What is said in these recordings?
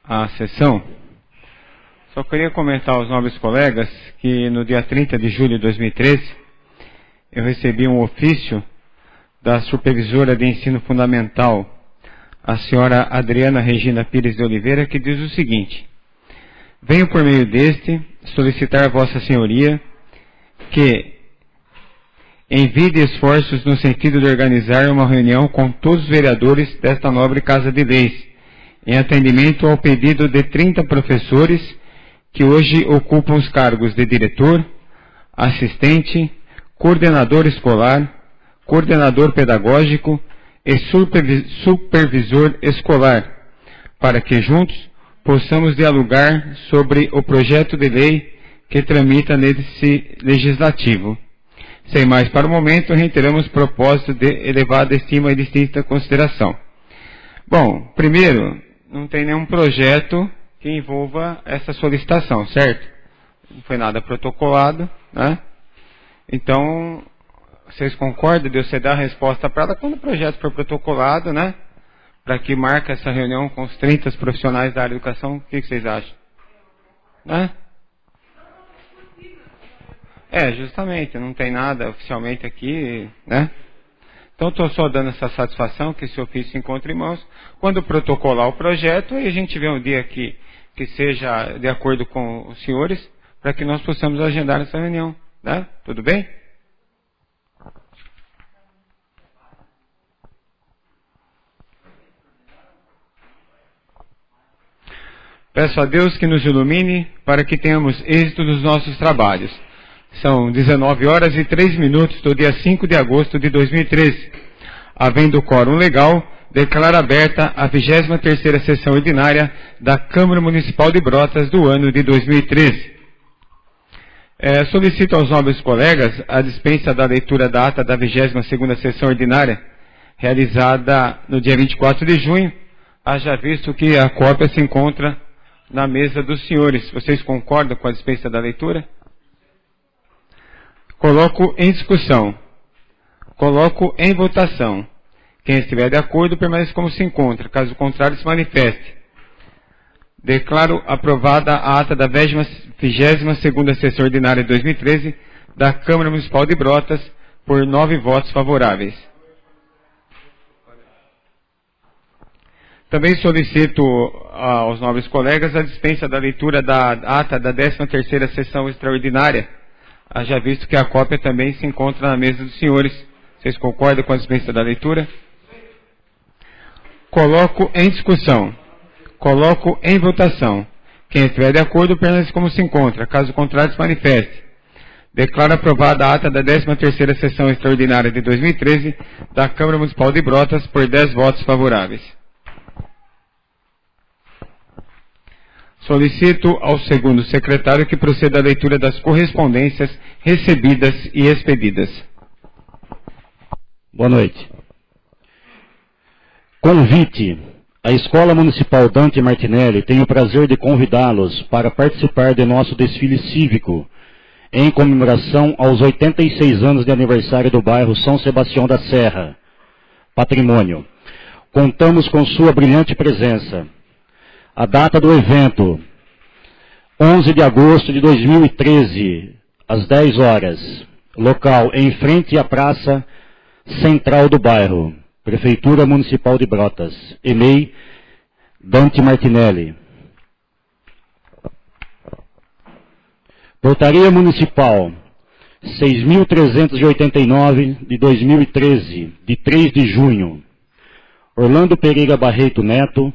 a sessão, só queria comentar aos nobres colegas que no dia 30 de julho de 2013 eu recebi um ofício da supervisora de ensino fundamental, a senhora Adriana Regina Pires de Oliveira, que diz o seguinte: venho por meio deste solicitar a Vossa Senhoria que envie esforços no sentido de organizar uma reunião com todos os vereadores desta nobre Casa de Leis, em atendimento ao pedido de 30 professores que hoje ocupam os cargos de diretor, assistente, coordenador escolar, coordenador pedagógico e supervisor escolar, para que juntos possamos dialogar sobre o projeto de lei que tramita nesse legislativo. Sem mais para o momento, reiteramos o propósito de elevada estima e distinta consideração. Bom, primeiro, não tem nenhum projeto que envolva essa solicitação, certo? Não foi nada protocolado, né? Então, vocês concordam de você dar a resposta para ela quando o projeto for protocolado, né? Para que marque essa reunião com os 30 profissionais da área de educação, o que vocês acham? Né? Justamente, não tem nada oficialmente aqui, né? Então, estou só dando essa satisfação que esse ofício se encontre em mãos. Quando protocolar o projeto, aí a gente vê um dia que seja de acordo com os senhores, para que nós possamos agendar essa reunião, né? Tudo bem? Peço a Deus que nos ilumine para que tenhamos êxito nos nossos trabalhos. São 19 horas e 3 minutos do dia 5 de agosto de 2013. Havendo quórum legal, declaro aberta a 23ª sessão ordinária da Câmara Municipal de Brotas do ano de 2013. Solicito aos nobres colegas a dispensa da leitura da ata da 22ª sessão ordinária, realizada no dia 24 de junho, haja visto que a cópia se encontra na mesa dos senhores. Vocês concordam com a dispensa da leitura? Coloco em discussão. Coloco em votação. Quem estiver de acordo, permaneça como se encontra. Caso contrário, se manifeste. Declaro aprovada a ata da 22ª sessão ordinária de 2013 da Câmara Municipal de Brotas por 9 votos favoráveis. Também solicito aos nobres colegas a dispensa da leitura da ata da 13ª sessão extraordinária, haja visto que a cópia também se encontra na mesa dos senhores. Vocês concordam com a dispensa da leitura? Coloco em discussão. Coloco em votação. Quem estiver de acordo, permanece como se encontra. Caso contrário, se manifeste. Declaro aprovada a ata da 13ª sessão extraordinária de 2013 da Câmara Municipal de Brotas por 10 votos favoráveis. Solicito ao segundo secretário que proceda à leitura das correspondências recebidas e expedidas. Boa noite. Convite. A Escola Municipal Dante Martinelli tem o prazer de convidá-los para participar de nosso desfile cívico, em comemoração aos 86 anos de aniversário do bairro São Sebastião da Serra, patrimônio. Contamos com sua brilhante presença. A data do evento, 11 de agosto de 2013, às 10 horas. Local, em frente à Praça Central do bairro. Prefeitura Municipal de Brotas. EMEI, Dante Martinelli. Portaria Municipal, 6.389 de 2013, de 3 de junho. Orlando Pereira Barreto Neto,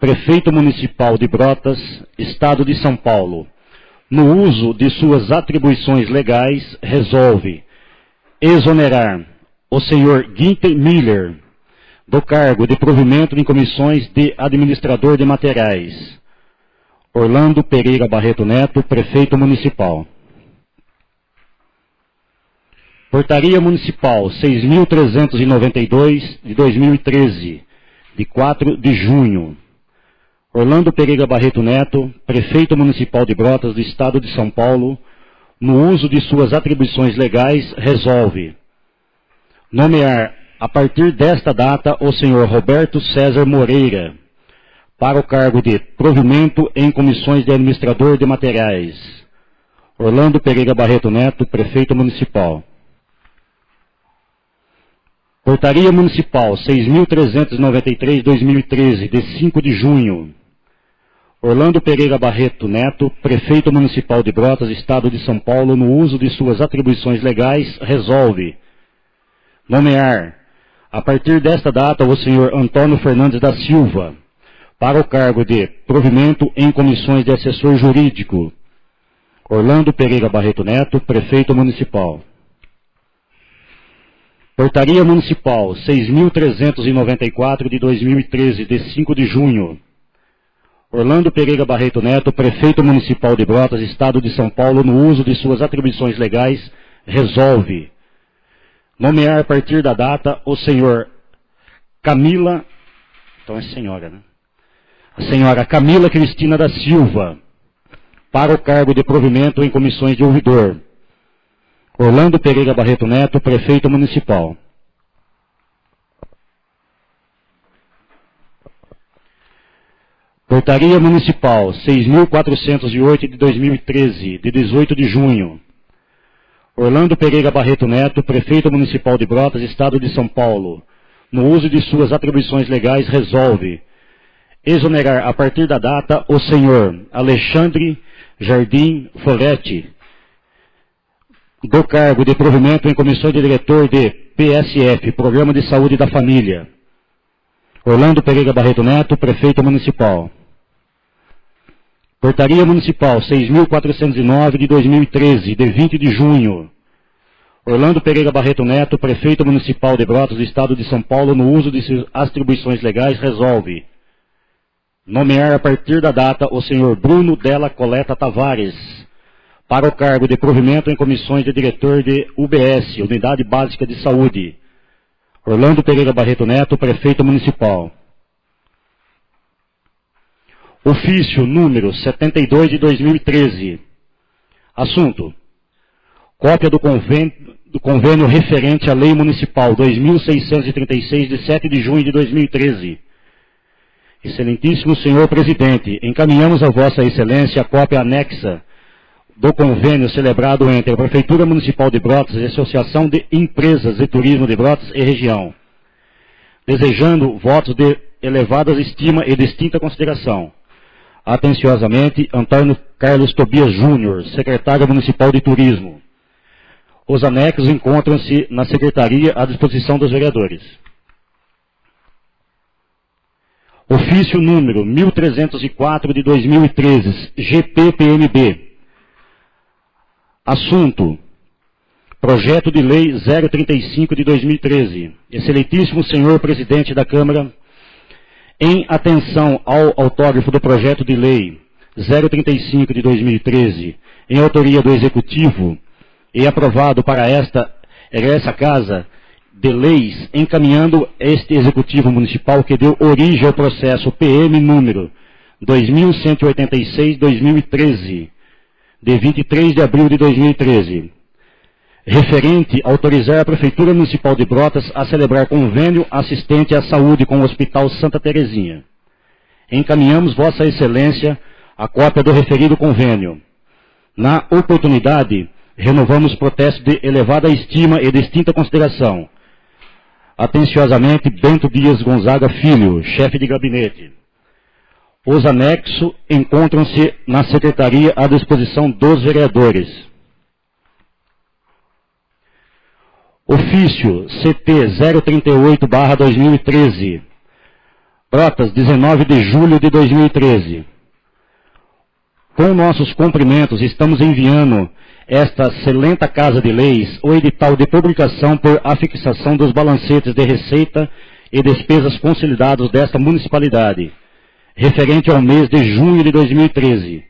Prefeito Municipal de Brotas, Estado de São Paulo, no uso de suas atribuições legais, resolve exonerar o senhor Guinter Miller do cargo de provimento em comissões de administrador de materiais. Orlando Pereira Barreto Neto, Prefeito Municipal. Portaria Municipal 6.392 de 2013, de 4 de junho. Orlando Pereira Barreto Neto, Prefeito Municipal de Brotas do Estado de São Paulo, no uso de suas atribuições legais, resolve nomear, a partir desta data, o senhor Roberto César Moreira para o cargo de provimento em comissões de administrador de materiais. Orlando Pereira Barreto Neto, Prefeito Municipal. Portaria Municipal 6.393/2013, de 5 de junho. Orlando Pereira Barreto Neto, Prefeito Municipal de Brotas, Estado de São Paulo, no uso de suas atribuições legais, resolve nomear, a partir desta data, o senhor Antônio Fernandes da Silva, para o cargo de provimento em comissões de assessor jurídico. Orlando Pereira Barreto Neto, Prefeito Municipal. Portaria Municipal 6.394/2013, de 5 de junho. Orlando Pereira Barreto Neto, Prefeito Municipal de Brotas, Estado de São Paulo, no uso de suas atribuições legais, resolve nomear a partir da data o senhor Camila, então é senhora, né? A senhora Camila Cristina da Silva, para o cargo de provimento em comissões de ouvidor. Orlando Pereira Barreto Neto, Prefeito Municipal. Portaria Municipal 6.408/2013, de 18 de junho. Orlando Pereira Barreto Neto, Prefeito Municipal de Brotas, Estado de São Paulo, no uso de suas atribuições legais, resolve exonerar a partir da data o senhor Alexandre Jardim Foletti, do cargo de provimento em comissão de diretor de PSF, Programa de Saúde da Família. Orlando Pereira Barreto Neto, Prefeito Municipal. Portaria Municipal 6.409/2013, de 20 de junho. Orlando Pereira Barreto Neto, Prefeito Municipal de Brotas, do Estado de São Paulo, no uso de suas atribuições legais, resolve nomear a partir da data o senhor Bruno Della Coleta Tavares, para o cargo de provimento em comissões de diretor de UBS, Unidade Básica de Saúde. Orlando Pereira Barreto Neto, Prefeito Municipal. Ofício número 72/2013. Assunto: cópia do convênio referente à Lei Municipal 2.636, de 7 de junho de 2013. Excelentíssimo senhor Presidente, encaminhamos a Vossa Excelência a cópia anexa do convênio celebrado entre a Prefeitura Municipal de Brotas e a Associação de Empresas de Turismo de Brotas e Região, desejando votos de elevada estima e distinta consideração. Atenciosamente, Antônio Carlos Tobias Júnior, Secretário Municipal de Turismo. Os anexos encontram-se na Secretaria à disposição dos vereadores. Ofício número 1304/2013, GPPMB. Assunto: Projeto de Lei 035/2013. Excelentíssimo senhor Presidente da Câmara, em atenção ao autógrafo do Projeto de Lei 035/2013, em autoria do Executivo, e aprovado para essa Casa de Leis, encaminhando este Executivo Municipal que deu origem ao processo PM número 2186/2013, de 23 de abril de 2013, referente a autorizar a Prefeitura Municipal de Brotas a celebrar convênio assistente à saúde com o Hospital Santa Terezinha. Encaminhamos Vossa Excelência a cópia do referido convênio. Na oportunidade, renovamos protesto de elevada estima e distinta consideração. Atenciosamente, Bento Dias Gonzaga Filho, chefe de gabinete. Os anexos encontram-se na Secretaria à disposição dos vereadores. Ofício CT 038/2013. Brotas, 19 de julho de 2013. Com nossos cumprimentos, estamos enviando esta excelente Casa de Leis o edital de publicação por afixação dos balancetes de receita e despesas consolidados desta municipalidade, referente ao mês de junho de 2013,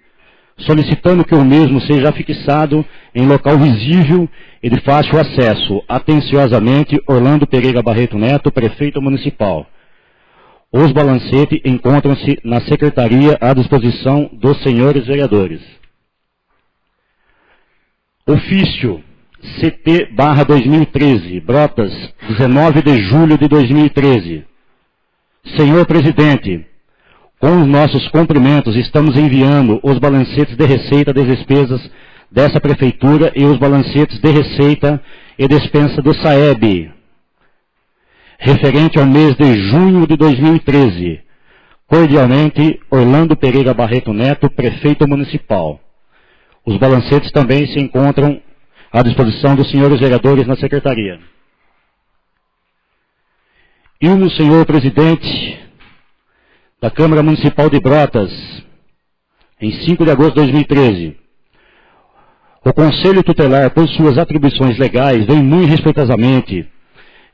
solicitando que o mesmo seja afixado em local visível e de fácil acesso. Atenciosamente, Orlando Pereira Barreto Neto, Prefeito Municipal. Os balancetes encontram-se na Secretaria à disposição dos senhores vereadores. Ofício CT/2013, Brotas, 19 de julho de 2013. Senhor Presidente, Com os nossos cumprimentos, estamos enviando os balancetes de receita das despesas dessa prefeitura e os balancetes de receita e despensa do SAEB, referente ao mês de junho de 2013. Cordialmente, Orlando Pereira Barreto Neto, prefeito municipal. Os balancetes também se encontram à disposição dos senhores vereadores na secretaria. E o senhor presidente da Câmara Municipal de Brotas, em 5 de agosto de 2013, o Conselho Tutelar, por suas atribuições legais, vem muito respeitosamente,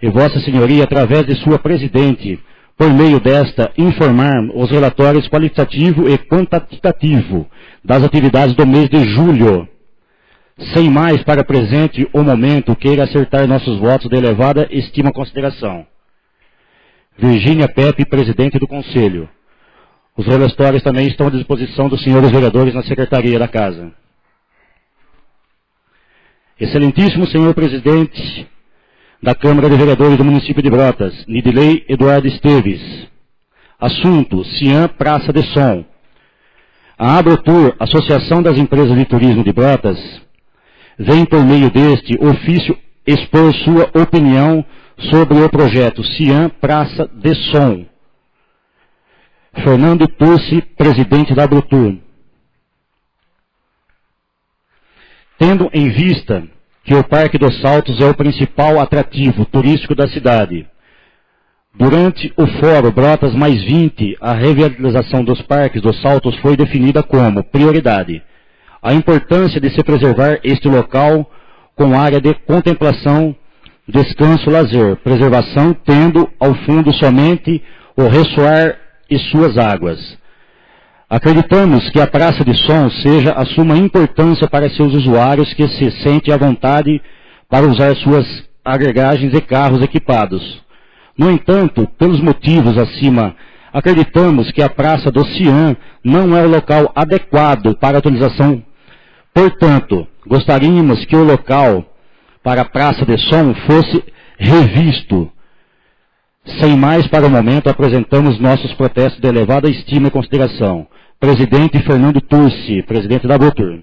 e Vossa Senhoria, através de sua presidente, por meio desta, informar os relatórios qualitativo e quantitativo das atividades do mês de julho. Sem mais, para presente o momento, queira acertar nossos votos de elevada estima e consideração. Virgínia Pepe, presidente do Conselho. Os relatórios também estão à disposição dos senhores vereadores na secretaria da Casa. Excelentíssimo senhor presidente da Câmara de Vereadores do município de Brotas, Nidilei Eduardo Esteves. Assunto: Cian Praça de Som. A Abrotur, Associação das Empresas de Turismo de Brotas, vem por meio deste ofício expor sua opinião sobre o projeto Cian Praça de Som. Fernando Turci, presidente da Abrotur. Tendo em vista que o Parque dos Saltos é o principal atrativo turístico da cidade, durante o Fórum Brotas mais 20, a revitalização dos Parques dos Saltos foi definida como prioridade. A importância de se preservar este local com área de contemplação, descanso, lazer, preservação, tendo ao fundo somente o ressoar e suas águas. Acreditamos que a Praça de Som seja a suma importância para seus usuários que se sentem à vontade para usar suas agregagens e carros equipados. No entanto, pelos motivos acima, acreditamos que a Praça do Cian não é o local adequado para a utilização. Portanto, gostaríamos que o local para a Praça de Som fosse revisto. Sem mais, para o momento, apresentamos nossos protestos de elevada estima e consideração. Presidente Fernando Turci, presidente da Abrotur.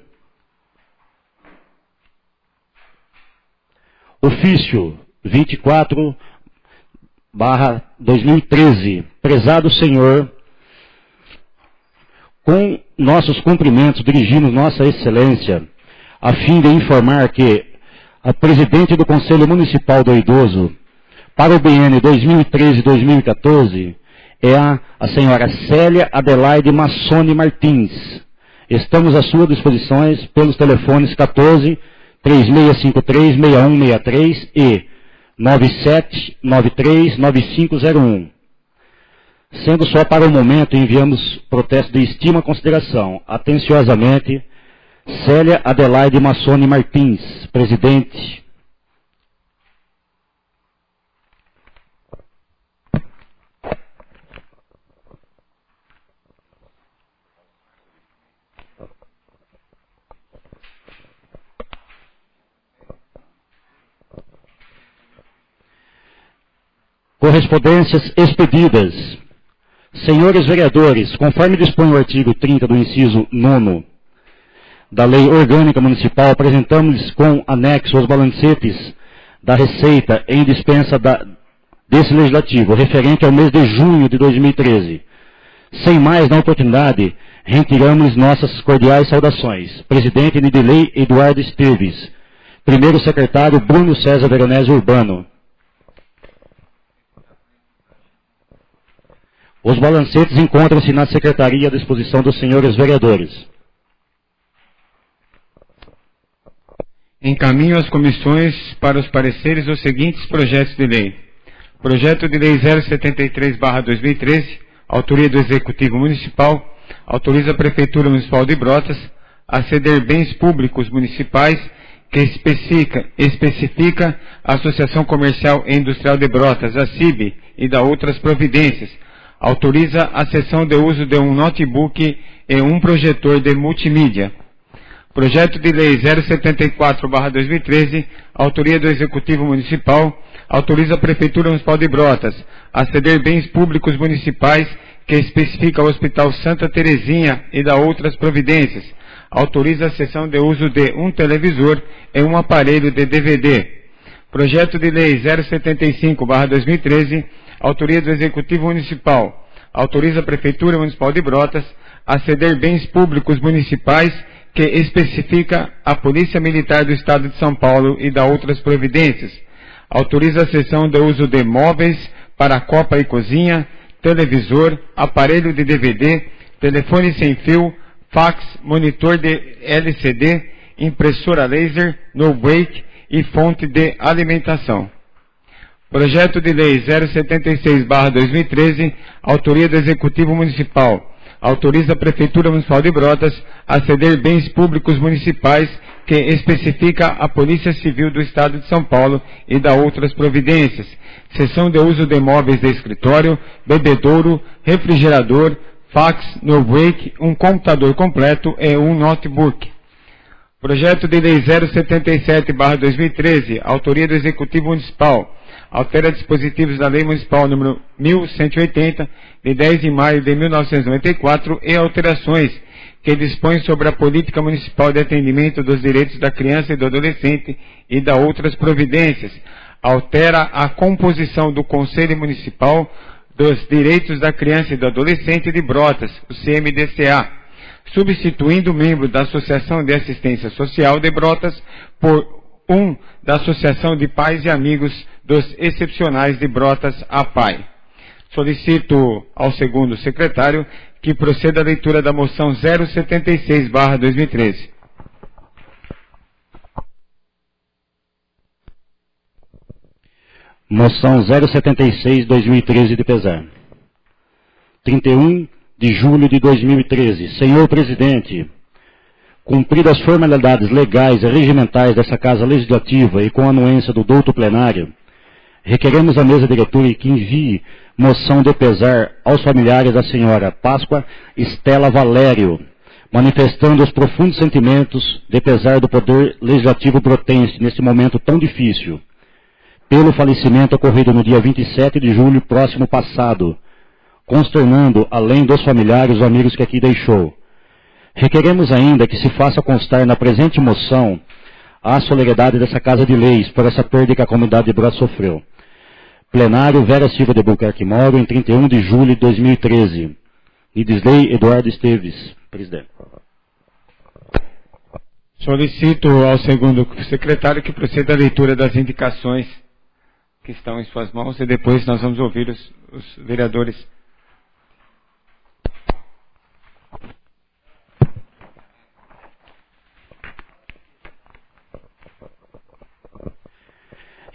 Ofício 24/2013. Prezado senhor, com nossos cumprimentos dirigimos Nossa Excelência, a fim de informar que a presidente do Conselho Municipal do Idoso, para o biênio 2013-2014, é a senhora Célia Adelaide Massoni Martins. Estamos à sua disposição pelos telefones 14-3653-6163 e 9793-9501. Sendo só para o momento, enviamos protesto de estima e consideração. Atenciosamente, Célia Adelaide Massoni Martins, presidente. Correspondências expedidas. Senhores vereadores, conforme dispõe o artigo 30 do inciso 9 da Lei Orgânica Municipal, apresentamos com anexo os balancetes da Receita em dispensa desse Legislativo, referente ao mês de junho de 2013. Sem mais, na oportunidade, reiteramos nossas cordiais saudações. Presidente Nidilei Eduardo Esteves. Primeiro secretário Bruno César Veronese Urbano. Os balancetes encontram-se na secretaria à disposição dos senhores vereadores. Encaminho às comissões para os pareceres os seguintes projetos de lei. Projeto de Lei 073/2013, autoria do Executivo Municipal, autoriza a Prefeitura Municipal de Brotas a ceder bens públicos municipais que especifica a Associação Comercial e Industrial de Brotas, a CIB, e da outras providências. Autoriza a cessão de uso de um notebook e um projetor de multimídia. Projeto de Lei 074/2013, autoria do Executivo Municipal, autoriza a Prefeitura Municipal de Brotas a ceder bens públicos municipais que especifica o Hospital Santa Terezinha e dá outras providências. Autoriza a cessão de uso de um televisor e um aparelho de DVD. Projeto de Lei 075/2013, autoria do Executivo Municipal. Autoriza a Prefeitura Municipal de Brotas a ceder bens públicos municipais que especifica a Polícia Militar do Estado de São Paulo e dá outras providências. Autoriza a cessão de uso de móveis para copa e cozinha, televisor, aparelho de DVD, telefone sem fio, fax, monitor de LCD, impressora laser, no-break e fonte de alimentação. Projeto de Lei 076/2013, autoria do Executivo Municipal. Autoriza a Prefeitura Municipal de Brotas a ceder bens públicos municipais que especifica a Polícia Civil do Estado de São Paulo e dá outras providências. Cessão de uso de móveis de escritório, bebedouro, refrigerador, fax, no-break, um computador completo e um notebook. Projeto de Lei 077/2013, autoria do Executivo Municipal. Altera dispositivos da Lei Municipal número 1180, de 10 de maio de 1994, e alterações que dispõem sobre a política municipal de atendimento dos direitos da criança e do adolescente e dá outras providências. Altera a composição do Conselho Municipal dos Direitos da Criança e do Adolescente de Brotas, o CMDCA, substituindo o membro da Associação de Assistência Social de Brotas por um da Associação de Pais e Amigos dos Excepcionais de Brotas, APAI. Solicito ao segundo secretário que proceda a leitura da moção 076/2013. Moção 076/2013 de pesar. 31 de julho de 2013. Senhor Presidente, cumpridas as formalidades legais e regimentais dessa Casa Legislativa e com a anuência do douto plenário, requeremos à mesa diretora que envie moção de pesar aos familiares da senhora Páscoa Estela Valério, manifestando os profundos sentimentos de pesar do Poder Legislativo brotense neste momento tão difícil, pelo falecimento ocorrido no dia 27 de julho próximo passado, consternando, além dos familiares, os amigos que aqui deixou. Requeremos ainda que se faça constar na presente moção a solenidade dessa Casa de Leis por essa perda que a comunidade de Brotas sofreu. Plenário Vera Silva de Albuquerque Moro, em 31 de julho de 2013. Idisley Eduardo Esteves, presidente. Solicito ao segundo secretário que proceda a leitura das indicações que estão em suas mãos e depois nós vamos ouvir os vereadores.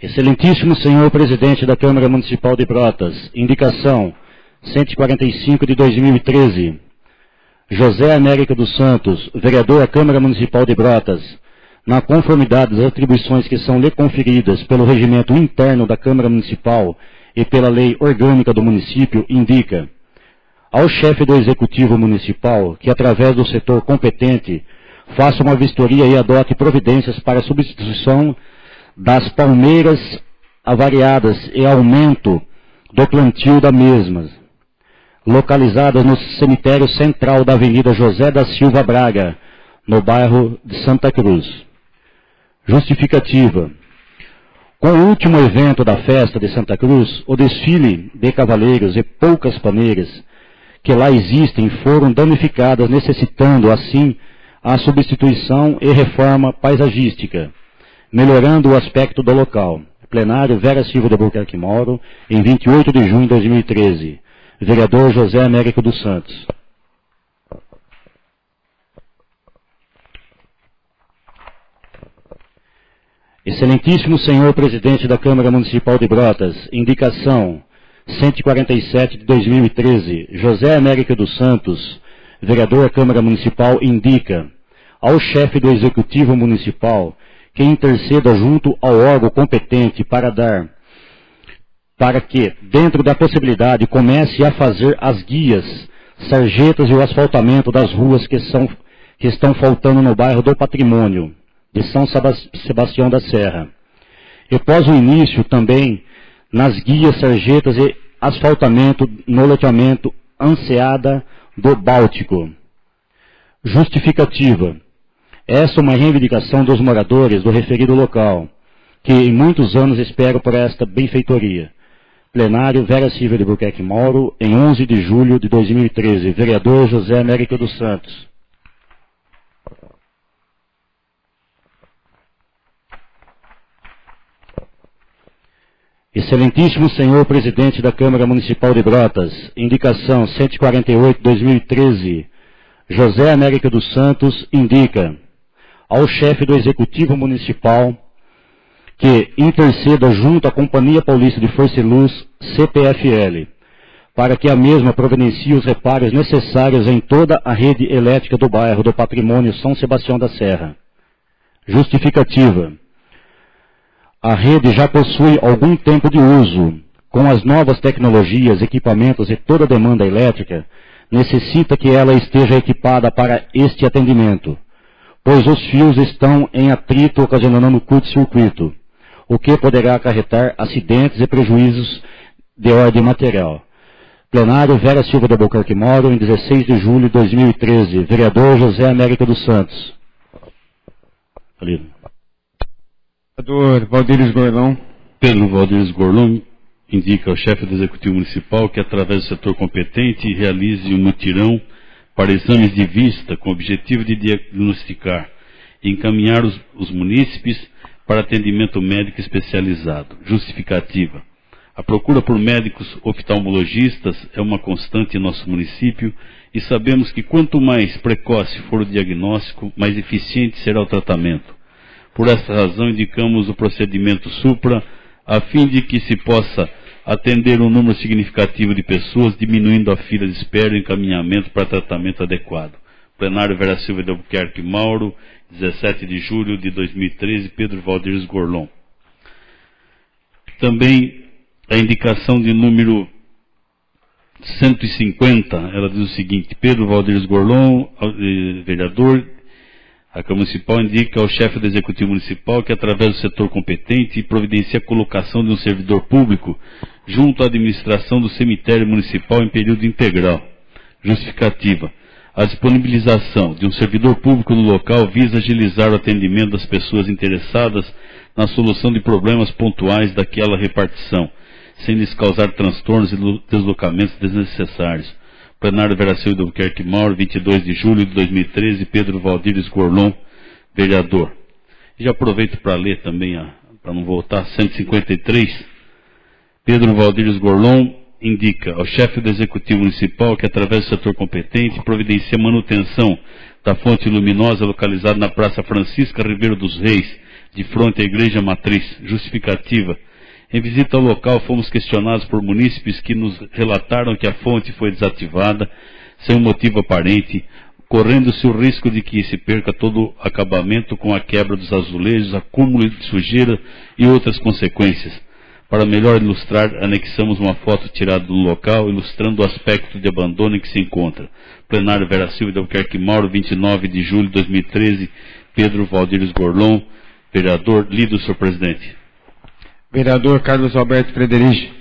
Excelentíssimo senhor presidente da Câmara Municipal de Brotas, indicação 145 de 2013. José Américo dos Santos, vereador à Câmara Municipal de Brotas, na conformidade das atribuições que são lhe conferidas pelo regimento interno da Câmara Municipal e pela lei orgânica do município, indica ao chefe do Executivo Municipal que, através do setor competente, faça uma vistoria e adote providências para a substituição das palmeiras avariadas e aumento do plantio da mesma, localizadas no cemitério central da Avenida José da Silva Braga, no bairro de Santa Cruz. Justificativa. Com o último evento da festa de Santa Cruz, o desfile de cavaleiros e poucas paneiras que lá existem foram danificadas, necessitando, assim, a substituição e reforma paisagística, melhorando o aspecto do local. Plenário Vera Silva de Albuquerque Moro, em 28 de junho de 2013. Vereador José Américo dos Santos. Excelentíssimo senhor presidente da Câmara Municipal de Brotas, indicação 147 de 2013, José Américo dos Santos, vereador à Câmara Municipal, indica ao chefe do Executivo Municipal que interceda junto ao órgão competente para que, dentro da possibilidade, comece a fazer as guias, sarjetas e o asfaltamento das ruas que estão faltando no bairro do Patrimônio, de São Sebastião da Serra. E após o início também nas guias, sarjetas e asfaltamento no loteamento ansiada do Báltico. Justificativa. Essa é uma reivindicação dos moradores do referido local, que em muitos anos esperam por esta benfeitoria. Plenário Vera Silva de Albuquerque Mauro, em 11 de julho de 2013. Vereador José Américo dos Santos. Excelentíssimo senhor presidente da Câmara Municipal de Brotas, indicação 148/2013, José Américo dos Santos indica ao chefe do Executivo Municipal que interceda junto à Companhia Paulista de Força e Luz, CPFL, para que a mesma providencie os reparos necessários em toda a rede elétrica do bairro do Patrimônio São Sebastião da Serra. Justificativa. A rede já possui algum tempo de uso. Com as novas tecnologias, equipamentos e toda a demanda elétrica, necessita que ela esteja equipada para este atendimento, pois os fios estão em atrito ocasionando curto-circuito, o que poderá acarretar acidentes e prejuízos de ordem material. Plenário Vera Silva de Albuquerque Mauro, em 16 de julho de 2013. Vereador José Américo dos Santos. Ali. Vereador Valdir Gorlão. Pedro Valdir Gorlão indica ao chefe do Executivo Municipal que, através do setor competente, realize um mutirão para exames de vista com o objetivo de diagnosticar e encaminhar os munícipes para atendimento médico especializado. Justificativa. A procura por médicos oftalmologistas é uma constante em nosso município e sabemos que quanto mais precoce for o diagnóstico, mais eficiente será o tratamento. Por essa razão, indicamos o procedimento Supra, a fim de que se possa atender um número significativo de pessoas, diminuindo a fila de espera e encaminhamento para tratamento adequado. Plenário Vera Silva de Albuquerque Mauro, 17 de julho de 2013, Pedro Valdir Gorlão. Também a indicação de número 150, ela diz o seguinte: Pedro Valdir Gorlão, vereador, a Câmara Municipal indica ao chefe do Executivo Municipal que, através do setor competente, providencia a colocação de um servidor público junto à administração do cemitério municipal em período integral. Justificativa. A disponibilização de um servidor público no local visa agilizar o atendimento das pessoas interessadas na solução de problemas pontuais daquela repartição, sem lhes causar transtornos e deslocamentos desnecessários. Plenário Vera Silva de Albuquerque Mauro, 22 de julho de 2013, Pedro Valdir Gorlão, vereador. E já aproveito para ler também, para não voltar, 153. Pedro Valdir Gorlão indica ao chefe do Executivo Municipal que, através do setor competente, providencia a manutenção da fonte luminosa localizada na Praça Francisca Ribeiro dos Reis, de frente à Igreja Matriz. Justificativa. Em visita ao local, fomos questionados por munícipes que nos relataram que a fonte foi desativada, sem motivo aparente, correndo-se o risco de que se perca todo o acabamento com a quebra dos azulejos, acúmulo de sujeira e outras consequências. Para melhor ilustrar, anexamos uma foto tirada do local, ilustrando o aspecto de abandono em que se encontra. Plenário Vera Silva de Albuquerque Mauro, 29 de julho de 2013, Pedro Valdir Gorlão, vereador. Lido, senhor presidente. Vereador Carlos Alberto Frederici.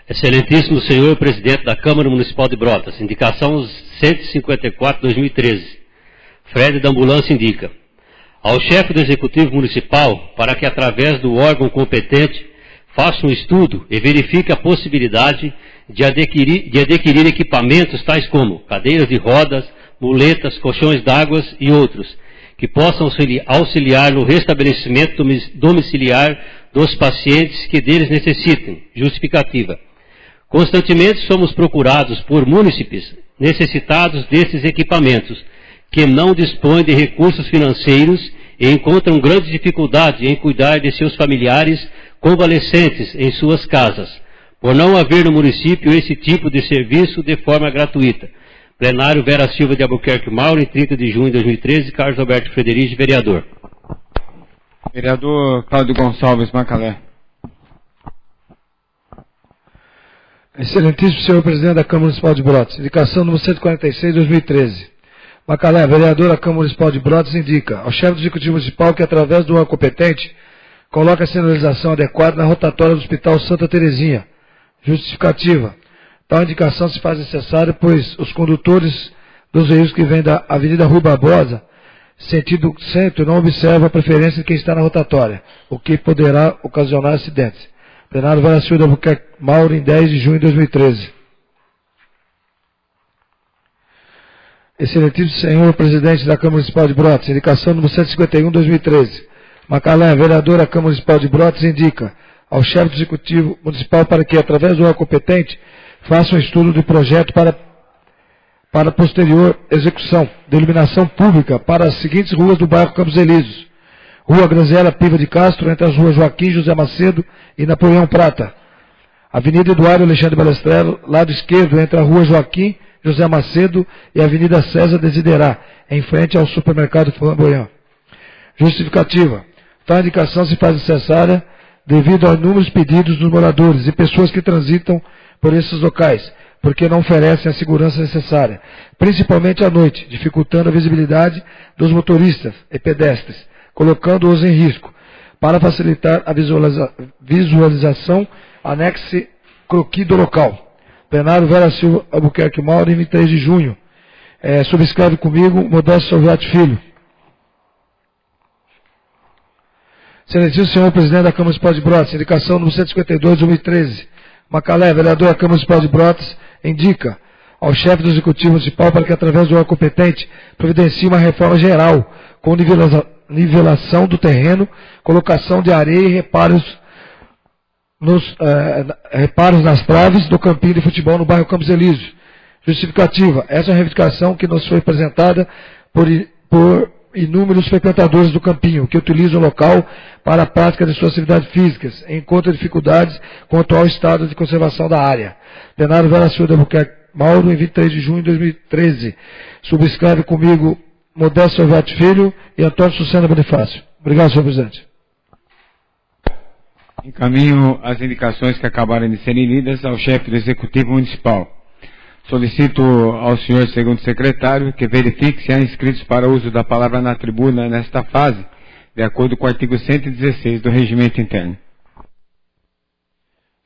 Excelentíssimo senhor presidente da Câmara Municipal de Brotas, indicação 154/2013, Fred da Ambulância indica ao chefe do Executivo Municipal para que, através do órgão competente, faça um estudo e verifique a possibilidade de adquirir equipamentos tais como cadeiras de rodas, muletas, colchões d'água e outros, que possam auxiliar no restabelecimento domiciliar dos pacientes que deles necessitem. Justificativa. Constantemente somos procurados por munícipes necessitados desses equipamentos, que não dispõem de recursos financeiros e encontram grande dificuldade em cuidar de seus familiares convalescentes em suas casas, por não haver no município esse tipo de serviço de forma gratuita. Plenário, Vera Silva de Albuquerque Mauro, em 30 de junho de 2013, Carlos Alberto Frederici, vereador. Vereador Cláudio Gonçalves Macalé. Excelentíssimo senhor presidente da Câmara Municipal de Brotas, indicação número 146, 2013. Macalé, vereador da Câmara Municipal de Brotas, indica ao chefe do Executivo Municipal que, através do órgão competente, coloque a sinalização adequada na rotatória do Hospital Santa Terezinha. Justificativa. Tal indicação se faz necessária, pois os condutores dos veículos que vêm da Avenida Rui Barbosa, sentido centro, não observam a preferência de quem está na rotatória, o que poderá ocasionar acidentes. Plenário Vera Silva de Albuquerque Mauro, em 10 de junho de 2013. Excelentíssimo senhor presidente da Câmara Municipal de Brotas, indicação número 151, 2013. Macalé, vereador da Câmara Municipal de Brotas, indica ao chefe do Executivo Municipal para que, através do órgão competente, faça um estudo de projeto para posterior execução de iluminação pública para as seguintes ruas do bairro Campos Elíseos: Rua Graziela Piva de Castro, entre as ruas Joaquim José Macedo e Napoleão Prata. Avenida Eduardo Alexandre Balestrello, lado esquerdo, entre a Rua Joaquim José Macedo e a Avenida César Desiderá, em frente ao supermercado Flamboyant. Justificativa. Tal indicação se faz necessária devido aos inúmeros pedidos dos moradores e pessoas que transitam por esses locais, porque não oferecem a segurança necessária, principalmente à noite, dificultando a visibilidade dos motoristas e pedestres, colocando-os em risco. Para facilitar a visualização, anexe croquis do local. Plenário Vera Silva Albuquerque Mauro, em 23 de junho. Subscreve comigo, Modesto Salviati Filho. Excelentíssimo senhor presidente da Câmara Municipal de Brotas, indicação número 152, 2013. Macalé, vereador da Câmara Municipal de Brotas, indica ao chefe do Executivo Municipal para que, através do órgão competente, providencie uma reforma geral, com nivelação do terreno, colocação de areia e reparos nas traves do campinho de futebol no bairro Campos Elíseos. Justificativa. Essa é uma reivindicação que nos foi apresentada por inúmeros frequentadores do campinho, que utilizam o local para a prática de suas atividades físicas, e encontram dificuldades com o atual estado de conservação da área. Plenário Vera Silva de Albuquerque Mauro, em 23 de junho de 2013. Subscreve comigo Modesto Salviati Filho e Antônio Sucena Bonifácio. Obrigado, senhor presidente. Encaminho as indicações que acabaram de serem lidas ao chefe do Executivo Municipal. Solicito ao senhor segundo secretário que verifique se há inscritos para uso da palavra na tribuna nesta fase, de acordo com o artigo 116 do Regimento Interno.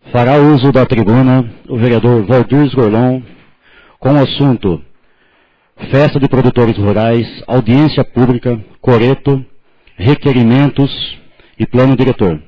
Fará uso da tribuna o vereador Valdir Gorlon com o assunto Festa de Produtores Rurais, Audiência Pública, Coreto, Requerimentos e Plano Diretor.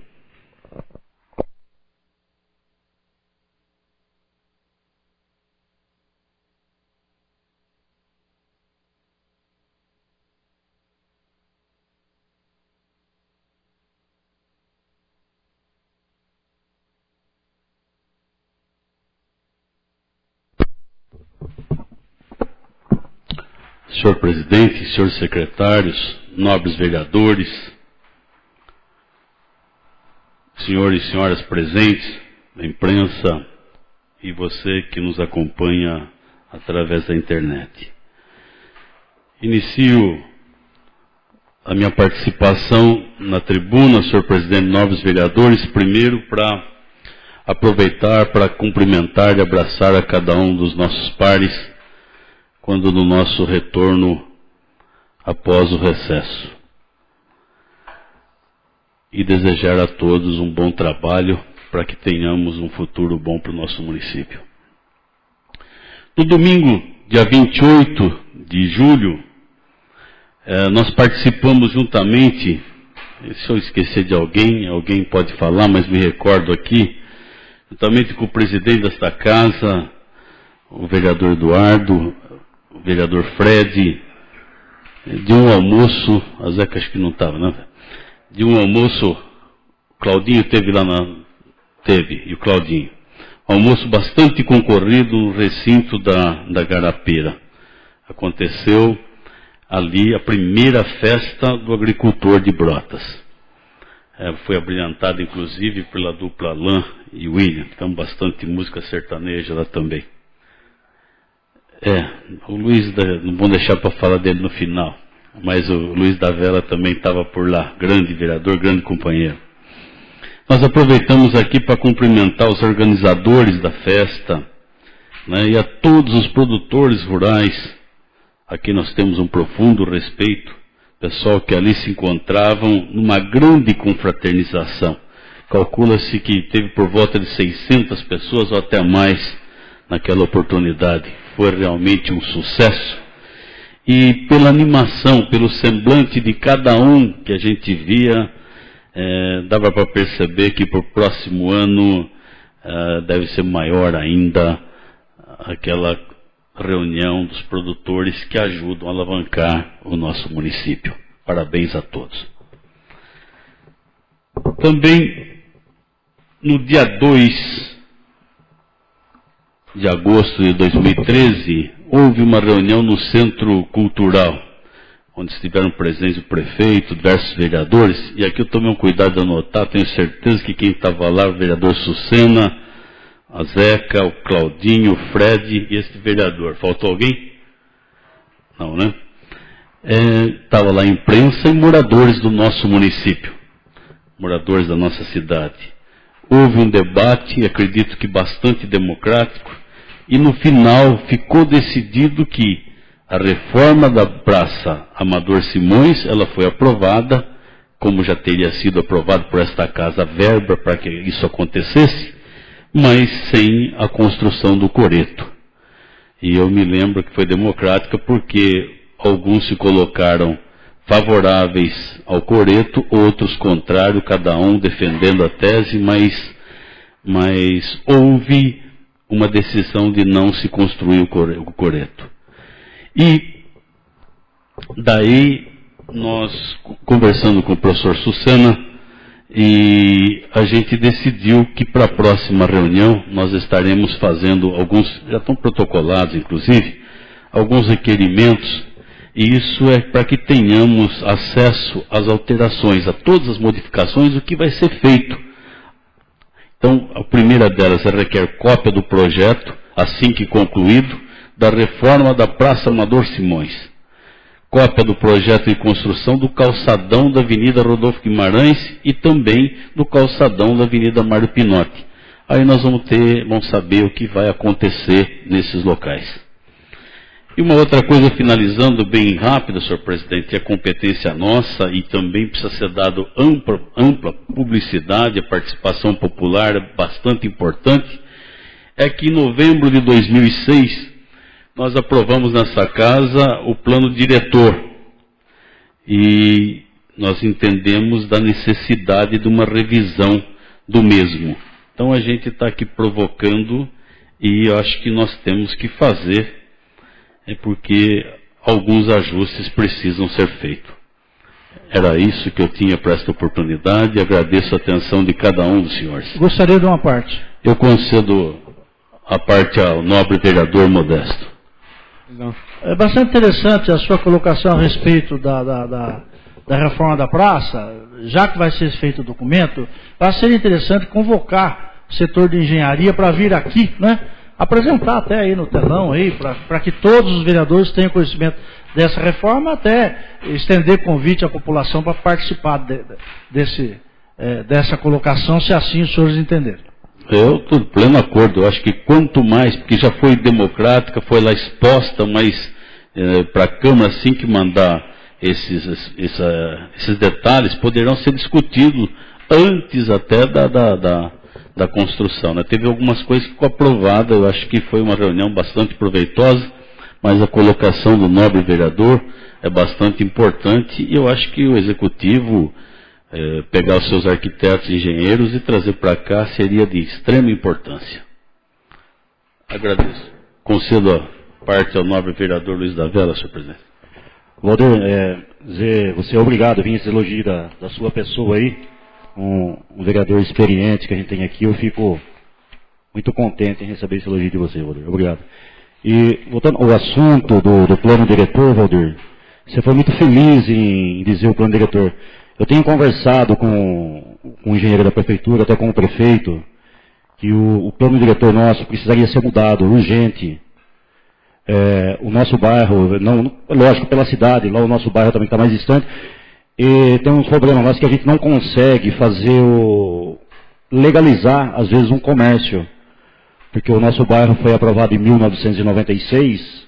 Senhor presidente, senhores secretários, nobres vereadores, senhores e senhoras presentes, da imprensa e você que nos acompanha através da internet. Inicio a minha participação na tribuna, senhor presidente, nobres vereadores, primeiro para aproveitar para cumprimentar e abraçar a cada um dos nossos pares quando no nosso retorno após o recesso. E desejar a todos um bom trabalho para que tenhamos um futuro bom para o nosso município. No domingo, dia 28 de julho, nós participamos juntamente, se eu esquecer de alguém pode falar, mas me recordo aqui, juntamente com o presidente desta casa, o vereador Eduardo, o vereador Fred, de um almoço, a Zeca acho que não estava, né? De um almoço, o Claudinho teve lá e o Claudinho. Almoço bastante concorrido no recinto da Garapeira. Aconteceu ali a primeira festa do agricultor de Brotas. Foi abrilhantada inclusive pela dupla Alain e William. Então bastante música sertaneja lá também. O Luiz, não vou deixar para falar dele no final, mas o Luiz da Vela também estava por lá, grande vereador, grande companheiro. Nós aproveitamos aqui para cumprimentar os organizadores da festa, né, e a todos os produtores rurais. Aqui nós temos um profundo respeito, pessoal que ali se encontravam numa grande confraternização. Calcula-se que teve por volta de 600 pessoas ou até mais naquela oportunidade. Foi realmente um sucesso. E pela animação, pelo semblante de cada um que a gente via, dava para perceber que para o próximo ano deve ser maior ainda aquela reunião dos produtores que ajudam a alavancar o nosso município. Parabéns a todos. Também, no dia 2 de agosto de 2013, houve uma reunião no Centro Cultural, onde estiveram presentes o prefeito, diversos vereadores, e aqui eu tomei um cuidado de anotar, tenho certeza que quem estava lá, o vereador Sucena, a Zeca, o Claudinho, o Fred e este vereador. Faltou alguém? Não, né? Estava lá a imprensa e moradores do nosso município, moradores da nossa cidade. Houve um debate, acredito que bastante democrático, e no final ficou decidido que a reforma da Praça Amador Simões, ela foi aprovada, como já teria sido aprovado por esta casa a verba para que isso acontecesse, mas sem a construção do coreto. E eu me lembro que foi democrática porque alguns se colocaram favoráveis ao coreto, outros contrários, cada um defendendo a tese, mas houve uma decisão de não se construir o coreto. E daí nós, conversando com o professor Sucena, e a gente decidiu que para a próxima reunião nós estaremos fazendo alguns, já estão protocolados inclusive, alguns requerimentos, e isso é para que tenhamos acesso às alterações, a todas as modificações, o que vai ser feito. Então, a primeira delas requer cópia do projeto, assim que concluído, da reforma da Praça Amador Simões. Cópia do projeto de construção do calçadão da Avenida Rodolfo Guimarães e também do calçadão da Avenida Mário Pinotti. Aí nós vamos saber o que vai acontecer nesses locais. E uma outra coisa, finalizando bem rápido, senhor presidente, é competência nossa e também precisa ser dado ampla publicidade, a participação popular é bastante importante, é que em novembro de 2006, nós aprovamos nessa casa o plano diretor e nós entendemos da necessidade de uma revisão do mesmo. Então a gente está aqui provocando e eu acho que nós temos que fazer, porque alguns ajustes precisam ser feitos. Era isso que eu tinha para esta oportunidade, agradeço a atenção de cada um dos senhores. Gostaria de uma parte. Eu concedo a parte ao nobre vereador Modesto. É bastante interessante a sua colocação a respeito da reforma da praça, já que vai ser feito o documento, vai ser interessante convocar o setor de engenharia para vir aqui, né? Apresentar até aí no telão, para que todos os vereadores tenham conhecimento dessa reforma, até estender convite à população para participar dessa colocação, se assim os senhores entenderem. Eu estou em pleno acordo, eu acho que quanto mais, porque já foi democrática, foi lá exposta, mas para a Câmara, assim que mandar esses detalhes, poderão ser discutidos antes até da construção, né? Teve algumas coisas que ficou aprovada, eu acho que foi uma reunião bastante proveitosa, mas a colocação do nobre vereador é bastante importante e eu acho que o Executivo pegar os seus arquitetos e engenheiros e trazer para cá seria de extrema importância. Agradeço. Concedo a parte ao nobre vereador Luiz da Vela, senhor presidente. Walter, você é obrigado a vir esse elogio da sua pessoa aí, um vereador experiente que a gente tem aqui. Eu fico muito contente em receber esse elogio de você, Walter. Obrigado. E voltando ao assunto do plano diretor, Walter, você foi muito feliz em dizer o plano diretor. Eu tenho conversado com o engenheiro da prefeitura, até com o prefeito, que o plano diretor nosso precisaria ser mudado, urgente. o nosso bairro, não, lógico, pela cidade, lá o nosso bairro também está mais distante, e tem uns problemas lá que a gente não consegue fazer legalizar, às vezes, um comércio, porque o nosso bairro foi aprovado em 1996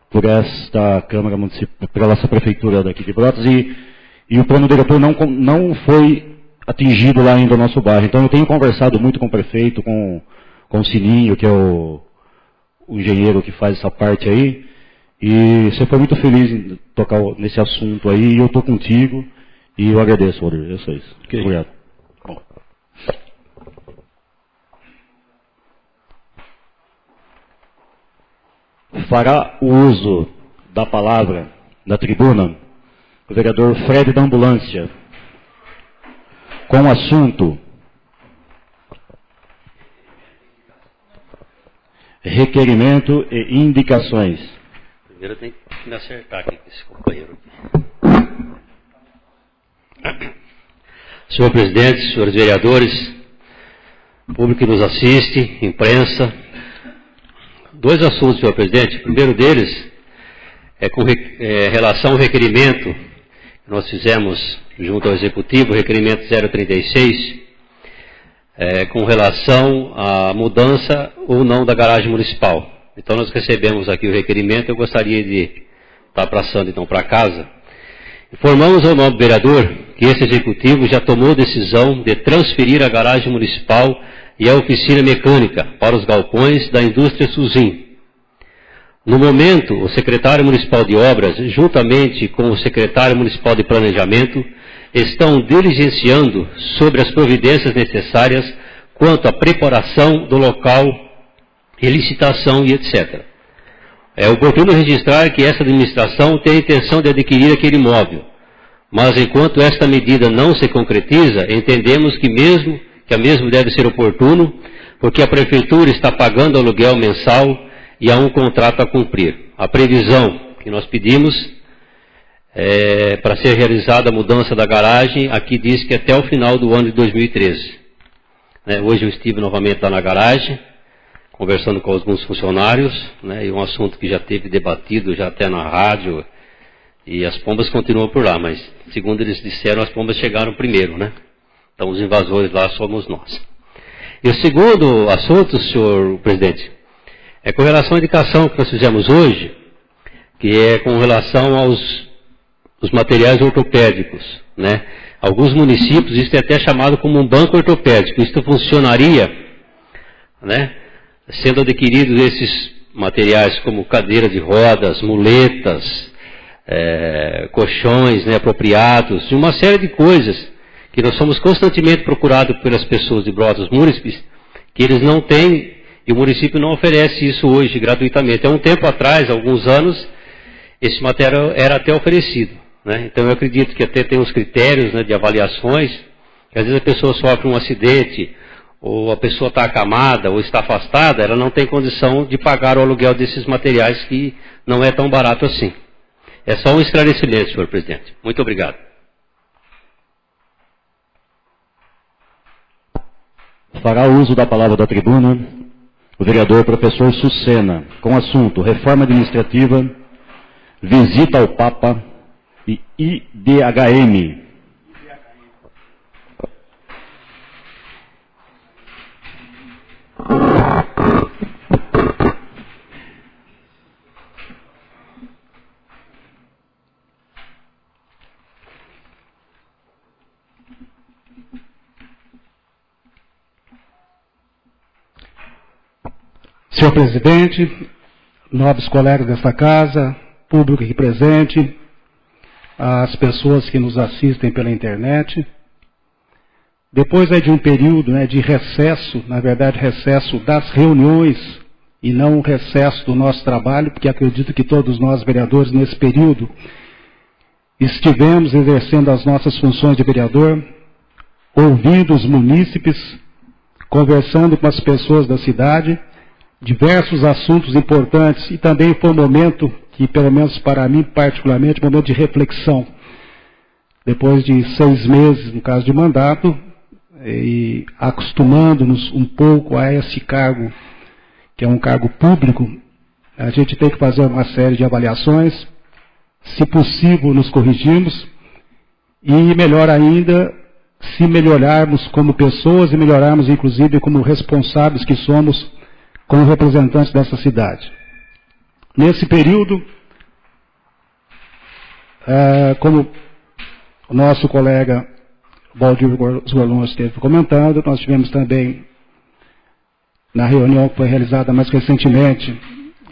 por esta Câmara Municipal, pela essa prefeitura daqui de Brotas, e o plano diretor não foi atingido lá ainda no nosso bairro. Então eu tenho conversado muito com o prefeito, com o Sininho, que é o engenheiro que faz essa parte aí, e você foi muito feliz em tocar nesse assunto aí, e eu estou contigo, e eu agradeço, Rodrigo. É só isso. Okay. Obrigado. Bom. Fará o uso da palavra da tribuna o vereador Fred da Ambulância, com o assunto requerimento e indicações. Primeiro eu tenho que me acertar aqui com esse companheiro aqui. Senhor presidente, senhores vereadores, público que nos assiste, imprensa. Dois assuntos, senhor presidente. O primeiro deles é com relação ao requerimento que nós fizemos junto ao Executivo, requerimento 036, com relação à mudança ou não da garagem municipal. Então nós recebemos aqui o requerimento, eu gostaria de estar passando então para casa. Informamos ao nobre vereador que esse Executivo já tomou decisão de transferir a garagem municipal e a oficina mecânica para os galpões da indústria Suzin. No momento, o secretário municipal de obras, juntamente com o secretário municipal de planejamento, estão diligenciando sobre as providências necessárias quanto à preparação do local, licitação e etc. É oportuno registrar que essa administração tem a intenção de adquirir aquele imóvel, mas enquanto esta medida não se concretiza, entendemos que a mesma deve ser oportuno, porque a prefeitura está pagando aluguel mensal e há um contrato a cumprir. A previsão que nós pedimos para ser realizada a mudança da garagem, aqui diz que até o final do ano de 2013. Hoje eu estive novamente lá na garagem, conversando com alguns funcionários, e um assunto que já teve debatido já até na rádio, e as pombas continuam por lá, mas segundo eles disseram, as pombas chegaram primeiro, Então os invasores lá somos nós. E o segundo assunto, senhor presidente, é com relação à indicação que nós fizemos hoje, que é com relação aos materiais ortopédicos, Alguns municípios, isso é até chamado como um banco ortopédico. Isso funcionaria, sendo adquiridos esses materiais como cadeira de rodas, muletas, colchões apropriados, e uma série de coisas que nós somos constantemente procurados pelas pessoas de Brotas, munícipes, que eles não têm, e o município não oferece isso hoje gratuitamente. Há um tempo atrás, alguns anos, esse material era até oferecido. Então eu acredito que até tem uns critérios de avaliações, que às vezes a pessoa sofre um acidente, ou a pessoa está acamada, ou está afastada, ela não tem condição de pagar o aluguel desses materiais, que não é tão barato assim. É só um esclarecimento, senhor presidente. Muito obrigado. Fará uso da palavra da tribuna o vereador professor Sucena, com o assunto reforma administrativa, visita ao Papa e IDHM. Senhor presidente, nobres colegas desta casa, público aqui presente, as pessoas que nos assistem pela internet. Depois de um período de recesso, na verdade recesso das reuniões e não recesso do nosso trabalho, porque acredito que todos nós vereadores nesse período estivemos exercendo as nossas funções de vereador, ouvindo os munícipes, conversando com as pessoas da cidade, diversos assuntos importantes, e também foi um momento que, pelo menos para mim particularmente, um momento de reflexão. Depois de 6 meses, no caso de mandato, e acostumando-nos um pouco a esse cargo, que é um cargo público, A gente tem que fazer uma série de avaliações, se possível nos corrigimos, e melhor ainda, se melhorarmos como pessoas e melhorarmos inclusive como responsáveis que somos como representantes dessa cidade. Nesse período, como o nosso colega Valdir Gorlon esteve comentando, nós tivemos também, na reunião que foi realizada mais recentemente,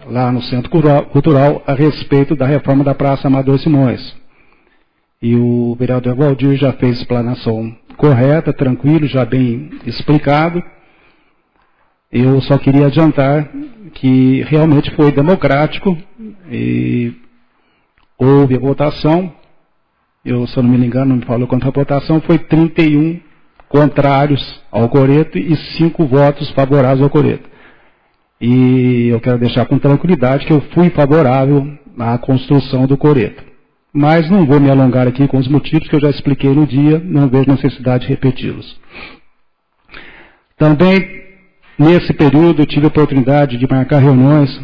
lá no Centro Cultural, a respeito da reforma da Praça Amador Simões. E o vereador Valdir já fez explanação correta, tranquilo, já bem explicado. Eu só queria adiantar que realmente foi democrático e houve a votação. Eu, se eu não me engano, não me falou quanto a votação, foi 31 contrários ao coreto e 5 votos favoráveis ao coreto. E eu quero deixar com tranquilidade que eu fui favorável à construção do coreto. Mas não vou me alongar aqui com os motivos que eu já expliquei no dia, não vejo necessidade de repeti-los. Também, nesse período, eu tive a oportunidade de marcar reuniões,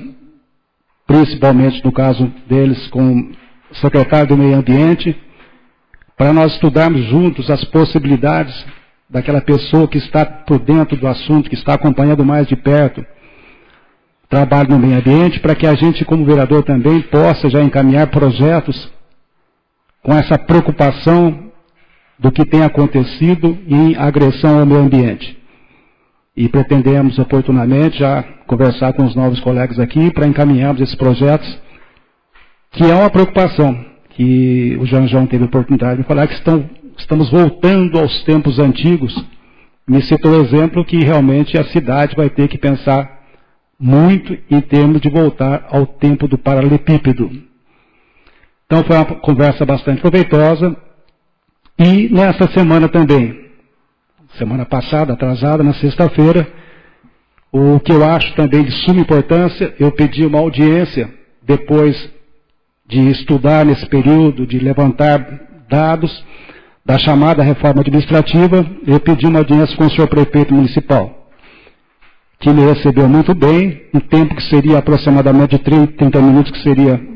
principalmente no caso deles com o secretário do Meio Ambiente, para nós estudarmos juntos as possibilidades daquela pessoa que está por dentro do assunto, que está acompanhando mais de perto trabalho no meio ambiente, para que a gente, como vereador, também possa já encaminhar projetos com essa preocupação do que tem acontecido em agressão ao meio ambiente. E pretendemos oportunamente já conversar com os novos colegas aqui para encaminharmos esses projetos, que é uma preocupação, que o Janjão teve a oportunidade de falar que estamos voltando aos tempos antigos. Me citou o exemplo que realmente a cidade vai ter que pensar muito em termos de voltar ao tempo do paralelepípedo. Então foi uma conversa bastante proveitosa. E nessa semana também, semana passada, atrasada, na sexta-feira, o que eu acho também de suma importância, eu pedi uma audiência, depois de estudar nesse período, de levantar dados da chamada reforma administrativa, eu pedi uma audiência com o senhor prefeito municipal, que me recebeu muito bem, um tempo que seria aproximadamente de 30 minutos, que seria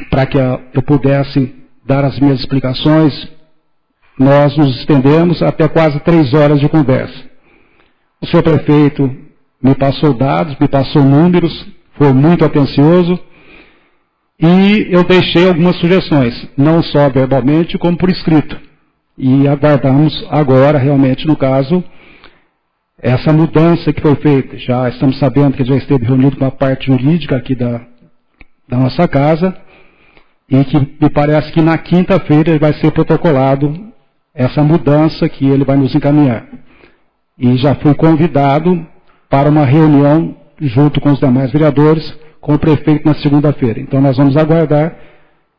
para que eu pudesse dar as minhas explicações. Nós nos estendemos até quase 3 horas de conversa. O senhor prefeito me passou dados, me passou números, foi muito atencioso, e eu deixei algumas sugestões, não só verbalmente, como por escrito. E aguardamos agora, realmente, no caso, essa mudança que foi feita. Já estamos sabendo que já esteve reunido com a parte jurídica aqui da nossa casa, e que me parece que na quinta-feira vai ser protocolado essa mudança que ele vai nos encaminhar. E já fui convidado para uma reunião junto com os demais vereadores, com o prefeito na segunda-feira. Então nós vamos aguardar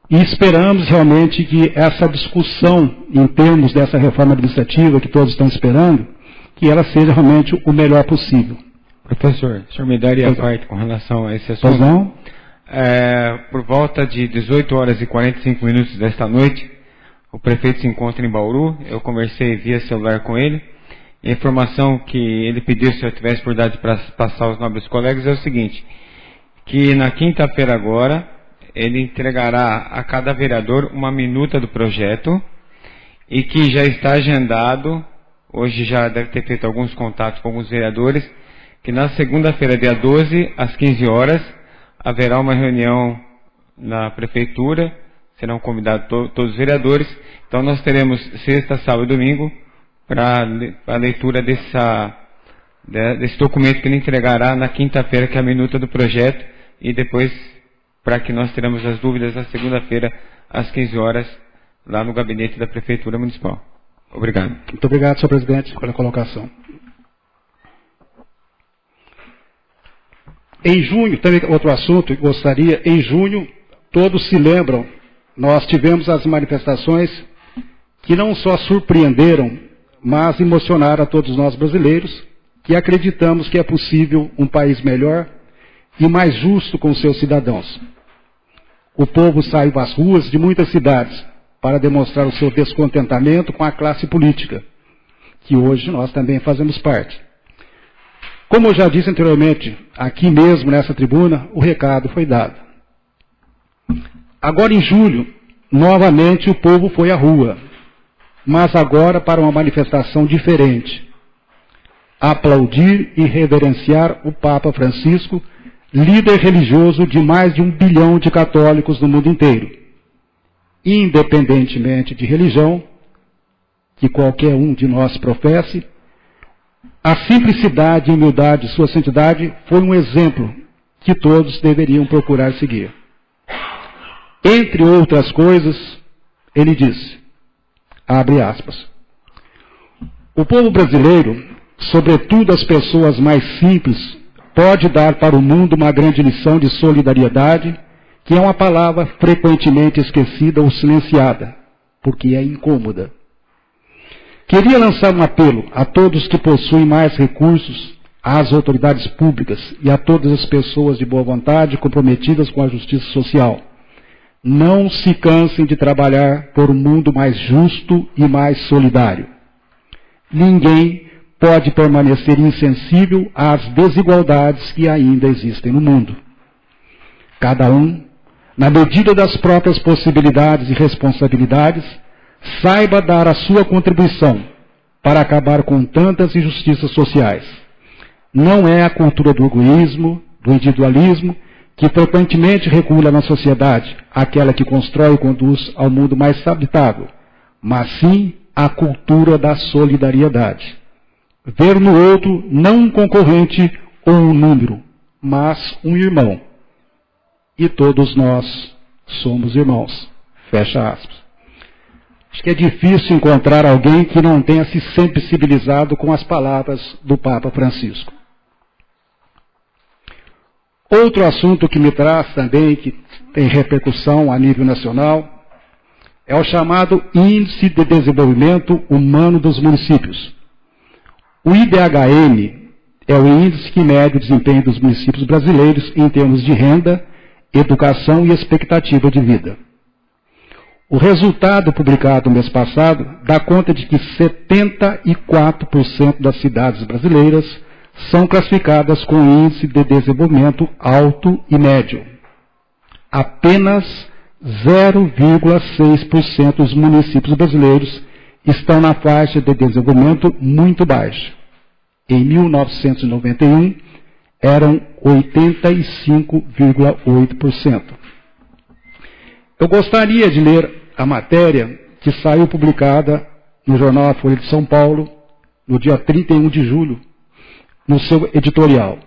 e esperamos realmente que essa discussão em termos dessa reforma administrativa que todos estão esperando, que ela seja realmente o melhor possível. Professor, o senhor me daria parte com relação a esse assunto? Pois não? Por volta de 18 horas e 45 minutos desta noite, o prefeito se encontra em Bauru. Eu conversei via celular com ele. E a informação que ele pediu, se eu tivesse por dar para passar aos nobres colegas, é o seguinte: que na quinta-feira agora, ele entregará a cada vereador uma minuta do projeto, e que já está agendado, hoje já deve ter feito alguns contatos com alguns vereadores, que na segunda-feira, dia 12, às 15 horas, haverá uma reunião na prefeitura, serão convidados todos os vereadores. Então nós teremos sexta, sábado e domingo para a leitura desse documento que ele entregará na quinta-feira, que é a minuta do projeto, e depois para que nós teremos as dúvidas na segunda-feira, às 15 horas, lá no gabinete da Prefeitura Municipal. Obrigado. Muito obrigado, senhor presidente, pela colocação. Em junho, também outro assunto que gostaria, em junho, todos se lembram, nós tivemos as manifestações que não só surpreenderam, mas emocionaram a todos nós brasileiros, que acreditamos que é possível um país melhor e mais justo com seus cidadãos. O povo saiu às ruas de muitas cidades para demonstrar o seu descontentamento com a classe política, que hoje nós também fazemos parte. Como eu já disse anteriormente, aqui mesmo nessa tribuna, o recado foi dado. Agora em julho, novamente o povo foi à rua, mas agora para uma manifestação diferente. Aplaudir e reverenciar o Papa Francisco, líder religioso de mais de 1 bilhão de católicos no mundo inteiro. Independentemente de religião, que qualquer um de nós professe, a simplicidade e humildade de sua santidade foi um exemplo que todos deveriam procurar seguir. Entre outras coisas, ele disse, abre aspas, o povo brasileiro, sobretudo as pessoas mais simples, pode dar para o mundo uma grande lição de solidariedade, que é uma palavra frequentemente esquecida ou silenciada, porque é incômoda. Queria lançar um apelo a todos que possuem mais recursos, às autoridades públicas e a todas as pessoas de boa vontade comprometidas com a justiça social. Não se cansem de trabalhar por um mundo mais justo e mais solidário. Ninguém pode permanecer insensível às desigualdades que ainda existem no mundo. Cada um, na medida das próprias possibilidades e responsabilidades, saiba dar a sua contribuição para acabar com tantas injustiças sociais. Não é a cultura do egoísmo, do individualismo, que frequentemente regula na sociedade, aquela que constrói e conduz ao mundo mais habitável, mas sim a cultura da solidariedade. Ver no outro não um concorrente ou um número, mas um irmão. E todos nós somos irmãos. Fecha aspas. Acho que é difícil encontrar alguém que não tenha se sensibilizado com as palavras do Papa Francisco. Outro assunto que me traz também, que tem repercussão a nível nacional, é o chamado Índice de Desenvolvimento Humano dos Municípios. O IDHM é o índice que mede o desempenho dos municípios brasileiros em termos de renda, educação e expectativa de vida. O resultado publicado no mês passado dá conta de que 74% das cidades brasileiras são classificadas com índice de desenvolvimento alto e médio. Apenas 0,6% dos municípios brasileiros estão na faixa de desenvolvimento muito baixa. Em 1991, eram 85,8%. Eu gostaria de ler a matéria que saiu publicada no jornal A Folha de São Paulo, no dia 31 de julho, no seu editorial.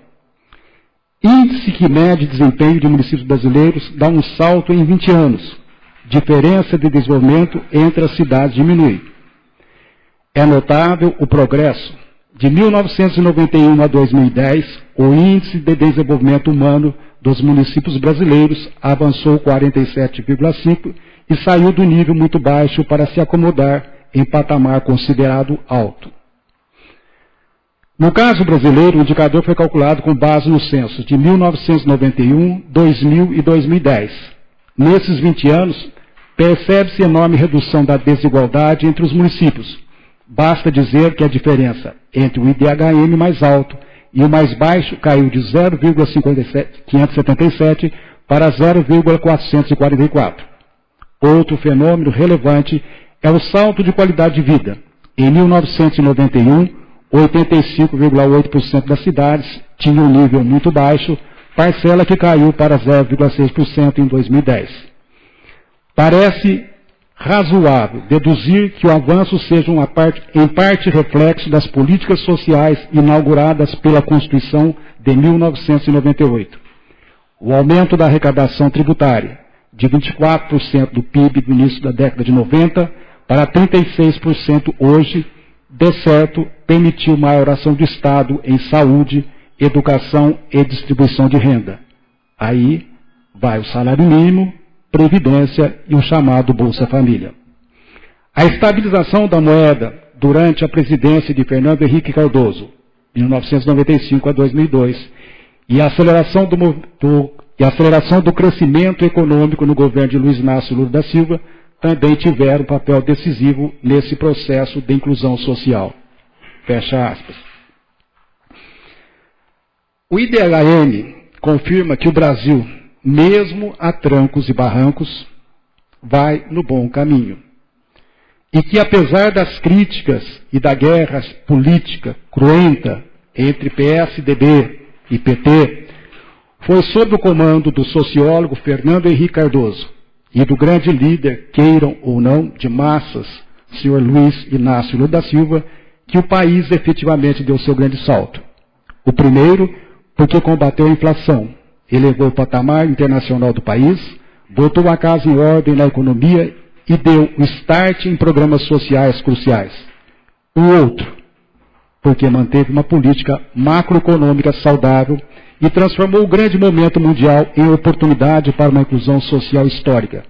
Índice que mede desempenho de municípios brasileiros dá um salto em 20 anos. Diferença de desenvolvimento entre as cidades diminui. É notável o progresso. De 1991 a 2010, o Índice de Desenvolvimento Humano dos municípios brasileiros avançou 47,5% e saiu do nível muito baixo para se acomodar em patamar considerado alto. No caso brasileiro, o indicador foi calculado com base no censo de 1991, 2000 e 2010. Nesses 20 anos, percebe-se enorme redução da desigualdade entre os municípios. Basta dizer que a diferença entre o IDHM mais alto e o mais baixo caiu de 0,577 para 0,444. Outro fenômeno relevante é o salto de qualidade de vida. Em 1991, 85,8% das cidades tinham um nível muito baixo, parcela que caiu para 0,6% em 2010. Parece razoável deduzir que o avanço seja em parte reflexo das políticas sociais inauguradas pela Constituição de 1998. O aumento da arrecadação tributária, de 24% do PIB no início da década de 90 para 36% hoje, de certo, permitiu maior ação do Estado em saúde, educação e distribuição de renda. Aí vai o salário mínimo, previdência e o chamado Bolsa Família. A estabilização da moeda durante a presidência de Fernando Henrique Cardoso, de 1995 a 2002, e a aceleração do crescimento econômico no governo de Luiz Inácio Lula da Silva também tiveram um papel decisivo nesse processo de inclusão social. Fecha aspas. O IDHM confirma que o Brasil, mesmo a trancos e barrancos, vai no bom caminho. E que, apesar das críticas e da guerra política cruenta entre PSDB e PT, foi sob o comando do sociólogo Fernando Henrique Cardoso e do grande líder, queiram ou não, de massas, senhor Luiz Inácio Lula da Silva, que o país efetivamente deu seu grande salto. O primeiro, porque combateu a inflação, elevou o patamar internacional do país, botou a casa em ordem na economia e deu o start em programas sociais cruciais. O outro, porque manteve uma política macroeconômica saudável e transformou o grande momento mundial em oportunidade para uma inclusão social histórica.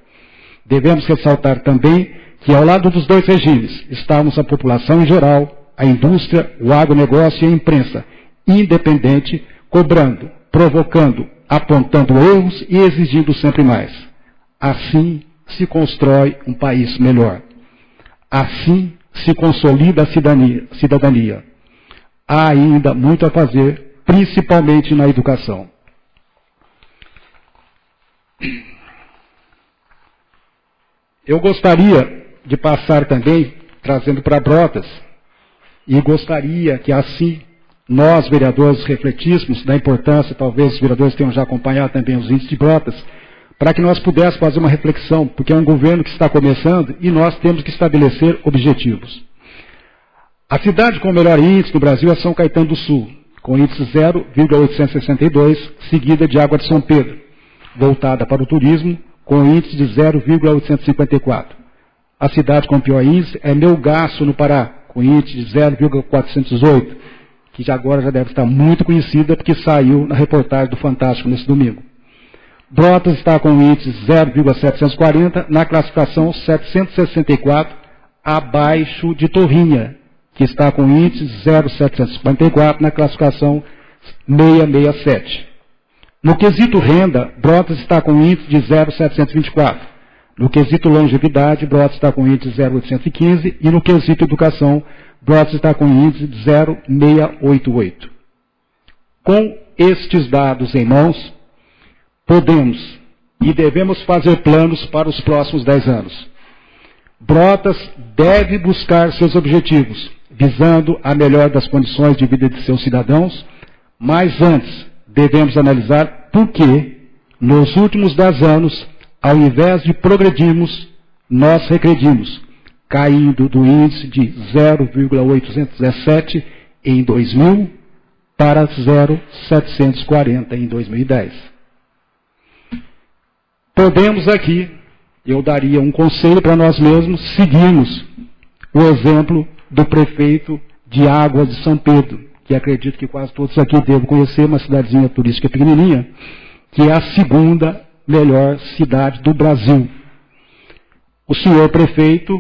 Devemos ressaltar também que, ao lado dos dois regimes, estávamos a população em geral, a indústria, o agronegócio e a imprensa, independente, cobrando, provocando, apontando erros e exigindo sempre mais. Assim se constrói um país melhor. Assim se consolida a cidadania. Há ainda muito a fazer, principalmente na educação. Eu gostaria de passar também, trazendo para Brotas, e gostaria que assim nós, vereadores, refletíssemos da importância, talvez os vereadores tenham já acompanhado também os índices de Brotas, para que nós pudéssemos fazer uma reflexão, porque é um governo que está começando e nós temos que estabelecer objetivos. A cidade com o melhor índice do Brasil é São Caetano do Sul, com índice 0,862, seguida de Água de São Pedro, voltada para o turismo, com índice de 0,854. A cidade com o pior índice é Melgaço, no Pará, com índice de 0,408, que agora já deve estar muito conhecida, porque saiu na reportagem do Fantástico nesse domingo. Brotas está com índice 0,740, na classificação 764, abaixo de Torrinha, que está com índice 0,754, na classificação 667. No quesito renda, Brotas está com índice de 0,724. No quesito longevidade, Brotas está com índice de 0,815. E no quesito educação, Brotas está com índice de 0,688. Com estes dados em mãos, podemos e devemos fazer planos para os próximos 10 anos. Brotas deve buscar seus objetivos, visando a melhor das condições de vida de seus cidadãos, mas antes devemos analisar por que, nos últimos 10 anos, ao invés de progredirmos, nós regredimos, caindo do índice de 0,817 em 2000 para 0,740 em 2010. Podemos aqui, eu daria um conselho para nós mesmos, seguirmos o exemplo do prefeito de Águas de São Pedro, que acredito que quase todos aqui devem conhecer, uma cidadezinha turística pequenininha, que é a segunda melhor cidade do Brasil. O senhor prefeito,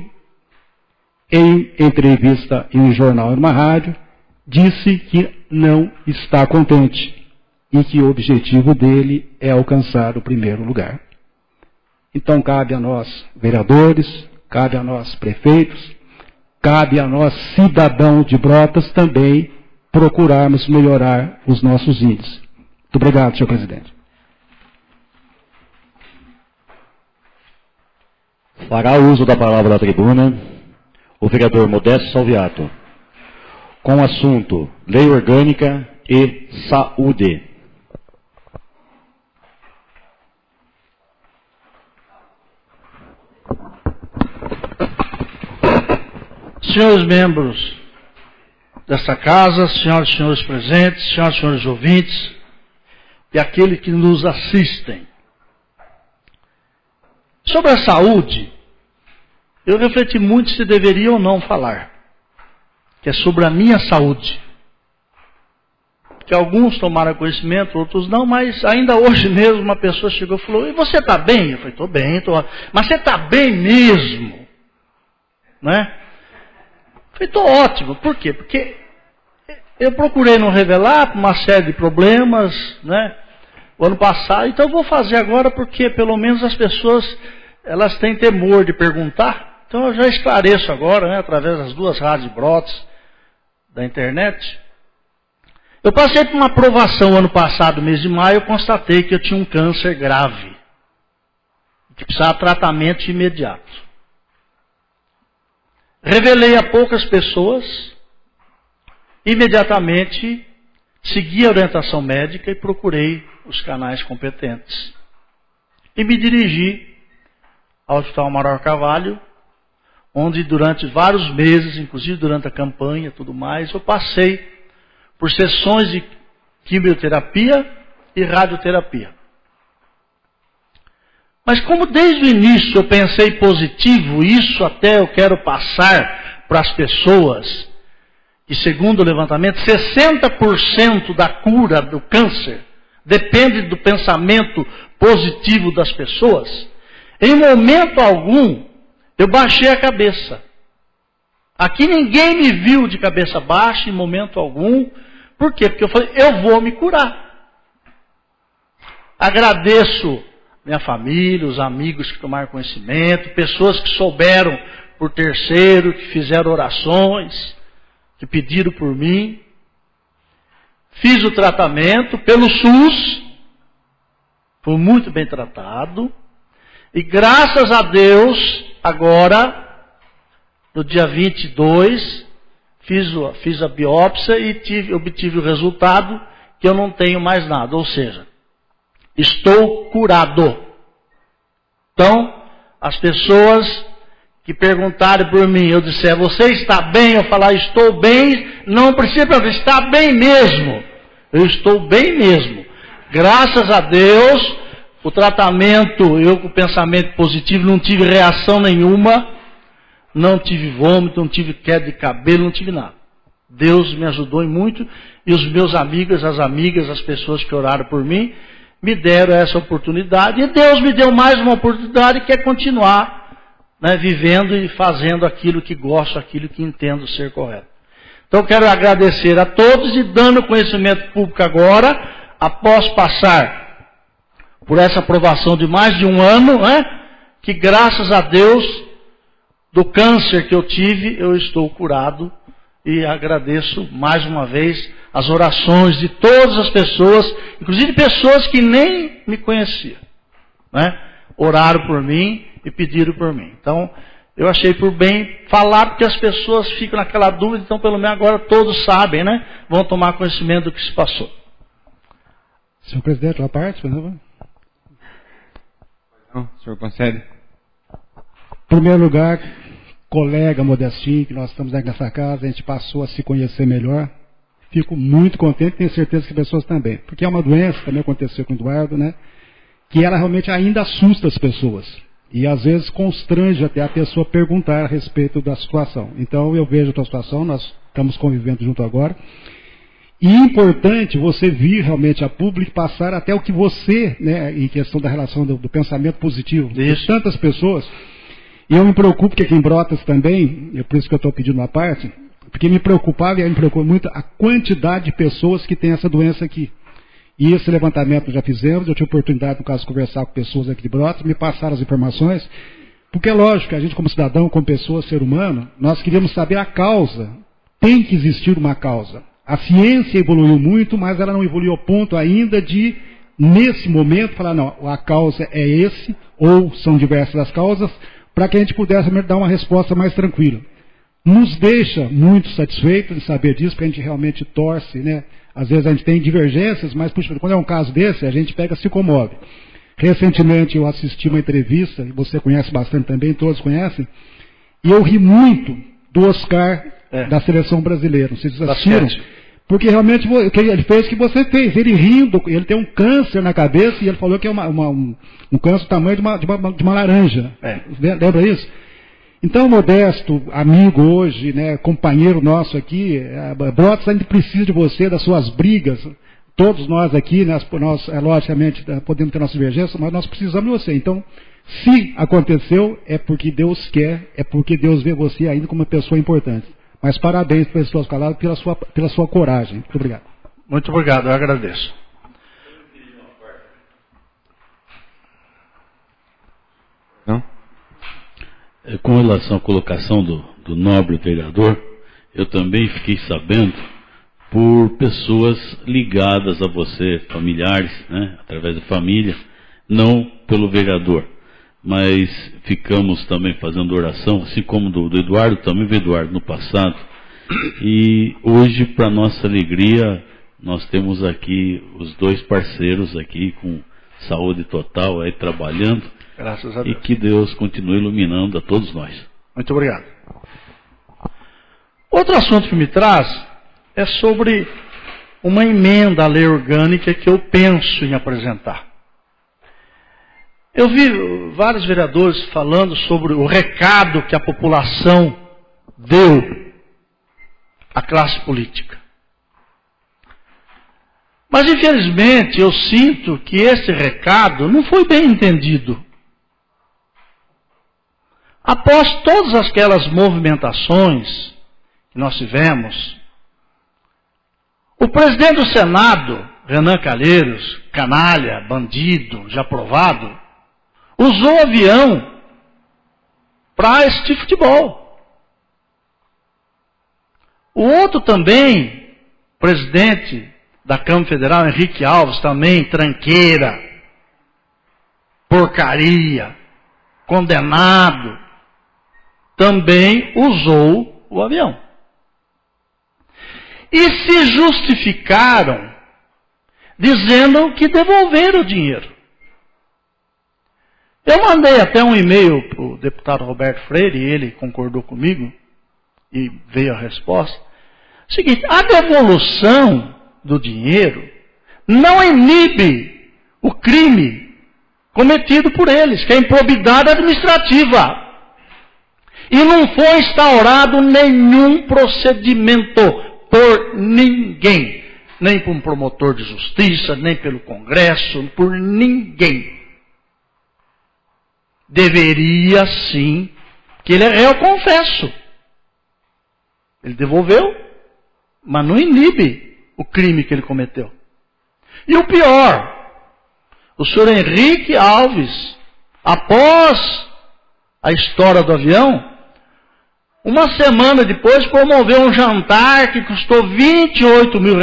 em entrevista em um jornal e numa rádio, disse que não está contente e que o objetivo dele é alcançar o primeiro lugar. Então cabe a nós, vereadores, cabe a nós, prefeitos, cabe a nós, cidadãos de Brotas, também procurarmos melhorar os nossos índices. Muito obrigado, senhor presidente. Fará uso da palavra da tribuna o vereador Modesto Salviato, com o assunto Lei Orgânica e Saúde. Senhores membros desta casa, senhoras e senhores presentes, senhoras e senhores ouvintes, e aqueles que nos assistem. Sobre a saúde, eu refleti muito se deveria ou não falar, que é sobre a minha saúde. Que alguns tomaram conhecimento, outros não, mas ainda hoje mesmo uma pessoa chegou e falou, e você está bem? Eu falei, estou bem, estou. Mas você está bem mesmo? Né? Eu falei, estou ótimo. Por quê? Porque eu procurei não revelar por uma série de problemas, né? O ano passado, então eu vou fazer agora porque pelo menos as pessoas, elas têm temor de perguntar. Então eu já esclareço agora, né, através das duas rádios Brotas da internet. Eu passei por uma aprovação ano passado, mês de maio, eu constatei que eu tinha um câncer grave, que precisava de tratamento imediato. Revelei a poucas pessoas, imediatamente segui a orientação médica e procurei os canais competentes. E me dirigi ao Hospital Maror Carvalho, onde durante vários meses, inclusive durante a campanha e tudo mais, eu passei por sessões de quimioterapia e radioterapia. Mas como desde o início eu pensei positivo, isso até eu quero passar para as pessoas, que segundo o levantamento, 60% da cura do câncer depende do pensamento positivo das pessoas. Em momento algum, eu baixei a cabeça. Aqui ninguém me viu de cabeça baixa em momento algum. Por quê? Porque eu falei, eu vou me curar. Agradeço minha família, os amigos que tomaram conhecimento, pessoas que souberam por terceiro, que fizeram orações, que pediram por mim. Fiz o tratamento pelo SUS, fui muito bem tratado, e graças a Deus, agora, no dia 22, fiz a biópsia e obtive o resultado que eu não tenho mais nada, ou seja, estou curado. Então, as pessoas que perguntarem por mim, eu disser, você está bem? Eu falar, estou bem, não precisa perguntar, está bem mesmo. Eu estou bem mesmo. Graças a Deus, o tratamento, eu com o pensamento positivo, não tive reação nenhuma, não tive vômito, não tive queda de cabelo, não tive nada. Deus me ajudou muito e os meus amigos, as amigas, as pessoas que oraram por mim, me deram essa oportunidade. E Deus me deu mais uma oportunidade que é continuar, né, vivendo e fazendo aquilo que gosto, aquilo que entendo ser correto. Então quero agradecer a todos e dando conhecimento público agora, após passar por essa aprovação de mais de um ano, né, que graças a Deus, do câncer que eu tive, eu estou curado e agradeço mais uma vez as orações de todas as pessoas, inclusive pessoas que nem me conheciam, né? Oraram por mim e pediram por mim. Então, eu achei por bem falar, porque as pessoas ficam naquela dúvida, então pelo menos agora todos sabem, né? Vão tomar conhecimento do que se passou. Senhor presidente, uma parte, por favor. Não, o senhor concede? Em primeiro lugar, colega Modestinho, que nós estamos aqui nessa casa, a gente passou a se conhecer melhor. Fico muito contente, tenho certeza que as pessoas também. Porque é uma doença, também aconteceu com o Eduardo, né? Que ela realmente ainda assusta as pessoas. E às vezes constrange até a pessoa perguntar a respeito da situação. Então eu vejo a tua situação, nós estamos convivendo junto agora. E é importante você vir realmente a público e passar até o que você, né, em questão da relação do pensamento positivo de tantas pessoas. E eu me preocupo, que aqui em Brotas também, é por isso que eu estou pedindo uma parte, porque me preocupava e me preocupa muito a quantidade de pessoas que têm essa doença aqui. E esse levantamento nós já fizemos, eu tive oportunidade, no caso, de conversar com pessoas aqui de Brotas, me passaram as informações, porque é lógico que a gente, como cidadão, como pessoa, ser humano, nós queríamos saber a causa. Tem que existir uma causa. A ciência evoluiu muito, mas ela não evoluiu ao ponto ainda de, nesse momento, falar, não, a causa é esse, ou são diversas as causas, para que a gente pudesse dar uma resposta mais tranquila. Nos deixa muito satisfeitos de saber disso, porque a gente realmente torce, né? Às vezes a gente tem divergências, mas puxa, quando é um caso desse, a gente se comove. Recentemente eu assisti uma entrevista, e você conhece bastante também, todos conhecem, e eu ri muito do Oscar da seleção brasileira. Vocês assistiram? Porque realmente o que ele fez, que você fez. Ele rindo, ele tem um câncer na cabeça e ele falou que é um câncer do tamanho de uma laranja. Lembra isso? Então, Modesto, amigo hoje, né, companheiro nosso aqui, Brotas ainda precisa de você, das suas brigas. Todos nós aqui, nós logicamente, podemos ter nossas divergências, mas nós precisamos de você. Então, se aconteceu, é porque Deus quer, é porque Deus vê você ainda como uma pessoa importante. Mas parabéns, pessoas caladas, pela sua coragem. Muito obrigado. Muito obrigado, eu agradeço. Não? Com relação à colocação do nobre vereador, eu também fiquei sabendo por pessoas ligadas a você, familiares, né, através da família, não pelo vereador. Mas ficamos também fazendo oração, assim como do Eduardo, também veio Eduardo no passado. E hoje, para nossa alegria, nós temos aqui os dois parceiros aqui com saúde total aí trabalhando. Graças a Deus. E que Deus continue iluminando a todos nós. Muito obrigado. Outro assunto que me traz é sobre uma emenda à lei orgânica que eu penso em apresentar. Eu vi vários vereadores falando sobre o recado que a população deu à classe política. Mas, infelizmente, eu sinto que esse recado não foi bem entendido. Após todas aquelas movimentações que nós tivemos, o presidente do Senado, Renan Calheiros, canalha, bandido, já provado, usou o avião para assistir futebol. O outro também, presidente da Câmara Federal, Henrique Alves, também tranqueira, porcaria, condenado, também usou o avião. E se justificaram dizendo que devolveram o dinheiro. Eu mandei até um e-mail para o deputado Roberto Freire, e ele concordou comigo, e veio a resposta. Seguinte, a devolução do dinheiro não inibe o crime cometido por eles, que é a improbidade administrativa. E não foi instaurado nenhum procedimento por ninguém, nem por um promotor de justiça, nem pelo Congresso, por ninguém. Deveria sim, que ele é réu confesso. Ele devolveu, mas não inibe o crime que ele cometeu. E o pior, o senhor Henrique Alves, após a história do avião, uma semana depois promoveu um jantar que custou R$28 mil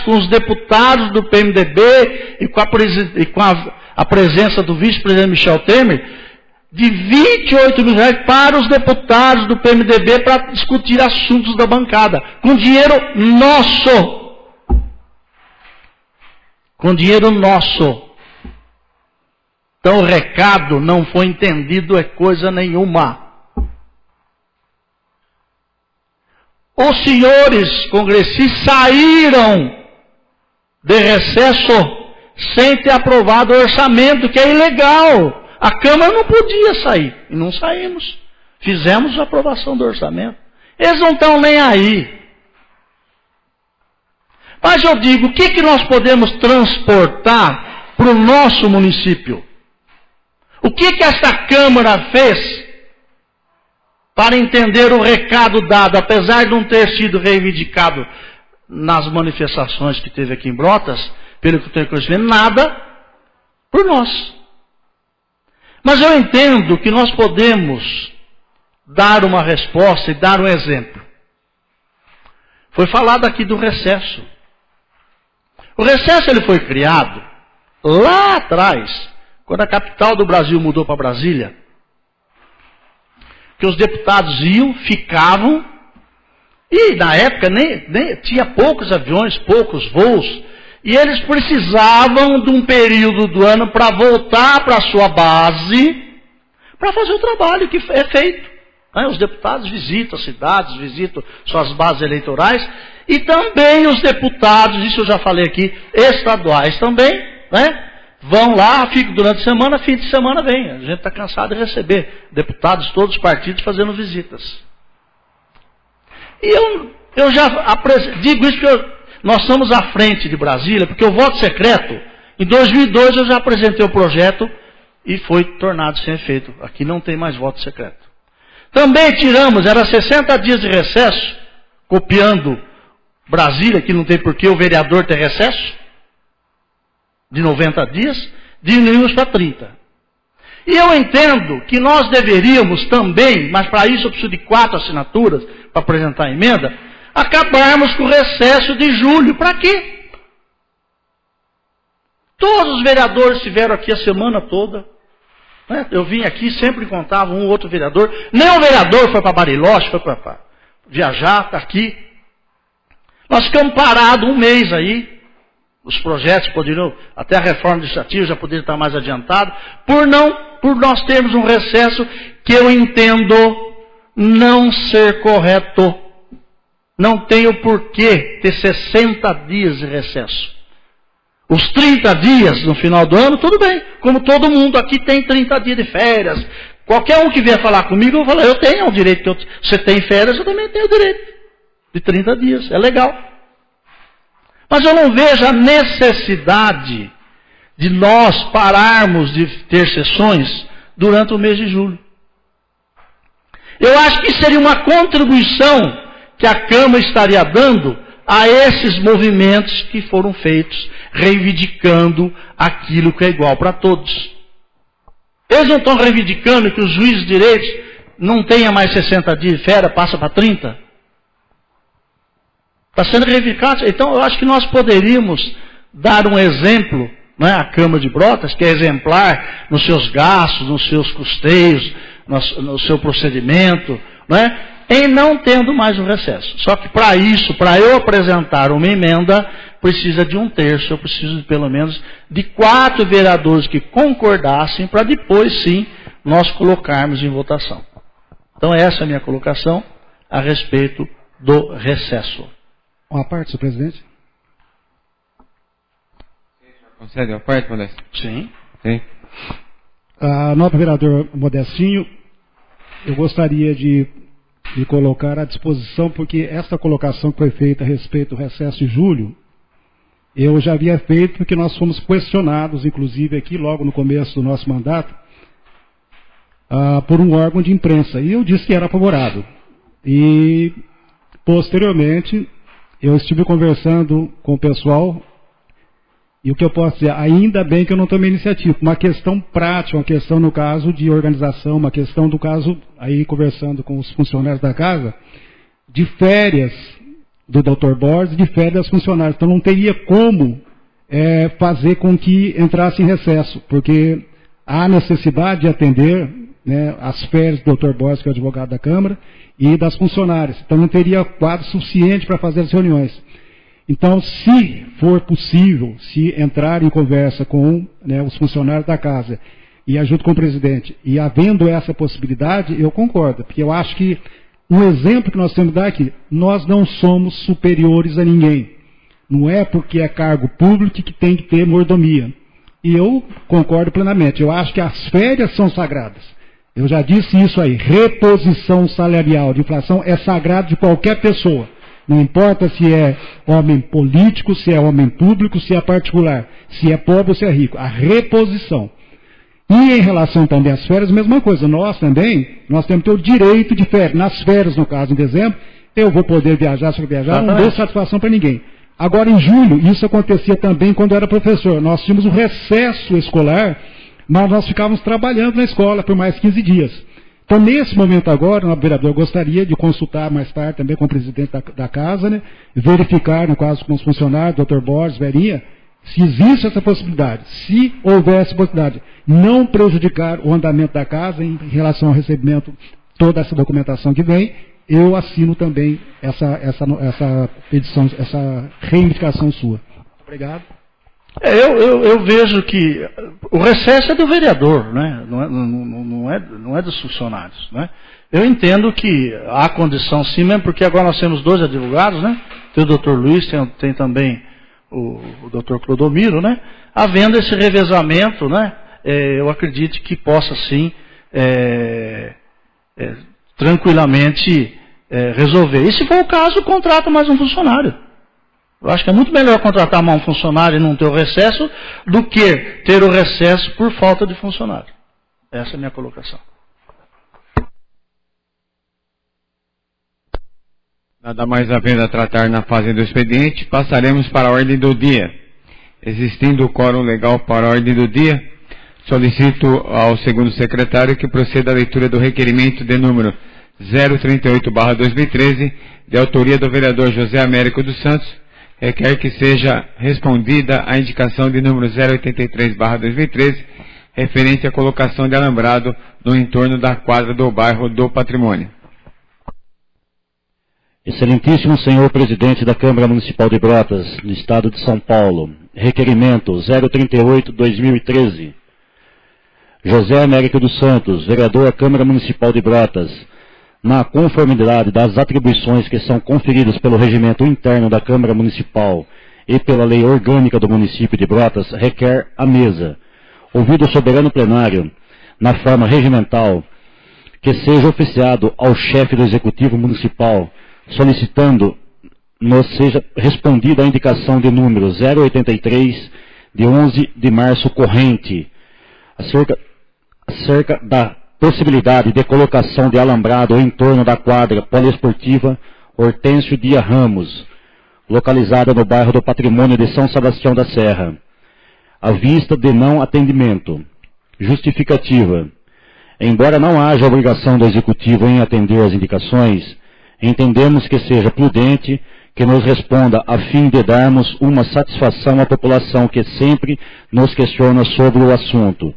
com os deputados do PMDB e com a presença do vice-presidente Michel Temer, de R$28 mil para os deputados do PMDB para discutir assuntos da bancada, com dinheiro nosso. Com dinheiro nosso. Então o recado não foi entendido, é coisa nenhuma. Os senhores congressistas saíram de recesso sem ter aprovado o orçamento, que é ilegal. A Câmara não podia sair, e não saímos. Fizemos a aprovação do orçamento. Eles não estão nem aí. Mas eu digo, o que nós podemos transportar para o nosso município? O que essa Câmara fez para entender o recado dado, apesar de não ter sido reivindicado nas manifestações que teve aqui em Brotas, pelo que eu tenho conhecimento, nada por nós. Mas eu entendo que nós podemos dar uma resposta e dar um exemplo. Foi falado aqui do recesso. O recesso ele foi criado lá atrás, quando a capital do Brasil mudou para Brasília, que os deputados iam, ficavam, e na época nem tinha poucos aviões, poucos voos, e eles precisavam de um período do ano para voltar para a sua base, para fazer o trabalho que é feito. Os deputados visitam as cidades, visitam suas bases eleitorais, e também os deputados, isso eu já falei aqui, estaduais também, né? Vão lá, ficam durante a semana, fim de semana vem. A gente está cansado de receber deputados de todos os partidos fazendo visitas. E eu já digo isso porque nós estamos à frente de Brasília, porque o voto secreto, em 2002 eu já apresentei o projeto e foi tornado sem efeito. Aqui não tem mais voto secreto. Também tiramos, era 60 dias de recesso, copiando Brasília, que não tem por que o vereador ter recesso, de 90 dias, diminuímos para 30. E eu entendo que nós deveríamos também, mas para isso eu preciso de 4 assinaturas para apresentar a emenda, acabarmos com o recesso de julho. Para quê? Todos os vereadores estiveram aqui a semana toda. Né? Eu vim aqui, sempre encontrava um ou outro vereador. Nem o vereador foi para Bariloche, foi para viajar, está aqui. Nós ficamos parados um mês aí. Os projetos poderiam, até a reforma administrativa já poderia estar mais adiantada, por nós termos um recesso que eu entendo não ser correto. Não tenho porquê ter 60 dias de recesso. Os 30 dias no final do ano, tudo bem. Como todo mundo aqui tem 30 dias de férias. Qualquer um que vier falar comigo, eu vou falar, eu tenho o direito. Você tem férias, eu também tenho o direito. De 30 dias, é legal. Mas eu não vejo a necessidade de nós pararmos de ter sessões durante o mês de julho. Eu acho que seria uma contribuição que a Câmara estaria dando a esses movimentos que foram feitos, reivindicando aquilo que é igual para todos. Eles não estão reivindicando que os juízes de direitos não tenham mais 60 dias de férias, passa para 30? Está sendo reivindicado. Então, eu acho que nós poderíamos dar um exemplo, né, à Câmara de Brotas, que é exemplar nos seus gastos, nos seus custeios, no seu procedimento, né, em não tendo mais o recesso. Só que para isso, para eu apresentar uma emenda, precisa de 1/3, eu preciso de pelo menos de 4 vereadores que concordassem, para depois sim nós colocarmos em votação. Então essa é a minha colocação a respeito do recesso. Uma parte, senhor presidente? Concede uma parte, Modesto? Sim. Sim. Nobre vereador Modestinho, eu gostaria de me colocar à disposição, porque essa colocação que foi feita a respeito do recesso de julho, eu já havia feito porque nós fomos questionados, inclusive aqui logo no começo do nosso mandato, por um órgão de imprensa, e eu disse que era favorável. E, posteriormente, eu estive conversando com o pessoal, e o que eu posso dizer, ainda bem que eu não tomei iniciativa, uma questão prática, uma questão no caso de organização, uma questão do caso, aí conversando com os funcionários da casa, de férias do Dr. Borges, de férias dos funcionários. Então não teria como fazer com que entrasse em recesso, porque há necessidade de atender, né, as férias do Dr. Borges, que é o advogado da Câmara, e das funcionárias. Então não teria quadro suficiente para fazer as reuniões. Então, se for possível, se entrar em conversa com, né, os funcionários da casa e junto com o presidente, e havendo essa possibilidade, eu concordo, porque eu acho que um exemplo que nós temos que dar aqui, nós não somos superiores a ninguém. Não é porque é cargo público que tem que ter mordomia. E eu concordo plenamente. Eu acho que as férias são sagradas. Eu já disse isso aí. Reposição salarial de inflação é sagrado de qualquer pessoa. Não importa se é homem político, se é homem público, se é particular, se é pobre ou se é rico. A reposição. E em relação também às férias, a mesma coisa. Nós também, nós temos que ter o direito de férias. Nas férias, no caso, em dezembro, eu vou poder viajar, se eu viajar, não dou satisfação para ninguém. Agora, em julho, isso acontecia também quando eu era professor. Nós tínhamos o recesso escolar, mas nós ficávamos trabalhando na escola por mais 15 dias. Então, nesse momento agora, o vereador gostaria de consultar mais tarde também com o presidente da casa, né, verificar, no caso, com os funcionários, Dr. Borges, Verinha, se existe essa possibilidade. Se houver essa possibilidade, não prejudicar o andamento da casa em relação ao recebimento, toda essa documentação que vem, eu assino também essa petição, essa reivindicação sua. Obrigado. Eu vejo que o recesso é do vereador, né? Não é dos funcionários. Né? Eu entendo que há condição sim, mesmo porque agora nós temos 2 advogados, né? Tem o doutor Luiz, tem também o doutor Clodomiro, né? Havendo esse revezamento, né? Eu acredito que possa sim tranquilamente resolver. E se for o caso, contrata mais um funcionário. Eu acho que é muito melhor contratar mais um funcionário e não ter o recesso do que ter o recesso por falta de funcionário. Essa é a minha colocação. Nada mais havendo a tratar na fase do expediente, passaremos para a ordem do dia. Existindo o quórum legal para a ordem do dia, solicito ao segundo secretário que proceda à leitura do requerimento de número 038/2013, de autoria do vereador José Américo dos Santos, requer que seja respondida a indicação de número 083/2013, referente à colocação de alambrado no entorno da quadra do bairro do Patrimônio. Excelentíssimo senhor presidente da Câmara Municipal de Brotas, do Estado de São Paulo, requerimento 038/2013. José Américo dos Santos, vereador à Câmara Municipal de Brotas, na conformidade das atribuições que são conferidas pelo regimento interno da Câmara Municipal e pela lei orgânica do município de Brotas, requer à mesa, ouvido o soberano plenário, na forma regimental, que seja oficiado ao chefe do Executivo Municipal, solicitando nos seja respondida a indicação de número 083, de 11 de março corrente, acerca da possibilidade de colocação de alambrado em torno da quadra poliesportiva Hortêncio Dia Ramos, localizada no bairro do Patrimônio de São Sebastião da Serra, à vista de não atendimento. Justificativa. Embora não haja obrigação do Executivo em atender às indicações, entendemos que seja prudente que nos responda a fim de darmos uma satisfação à população que sempre nos questiona sobre o assunto,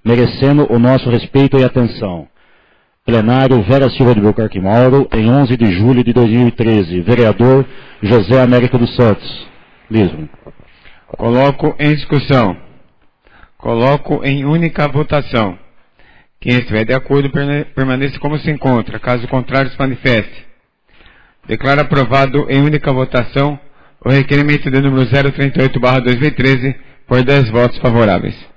merecendo o nosso respeito e atenção. Plenário Vera Silva de Buquerque Mauro, em 11 de julho de 2013. Vereador José Américo dos Santos. Lisbo. Coloco em discussão. Coloco em única votação. Quem estiver de acordo permaneça como se encontra. Caso contrário, se manifeste. Declaro aprovado em única votação o requerimento de número 038/2013 por 10 votos favoráveis.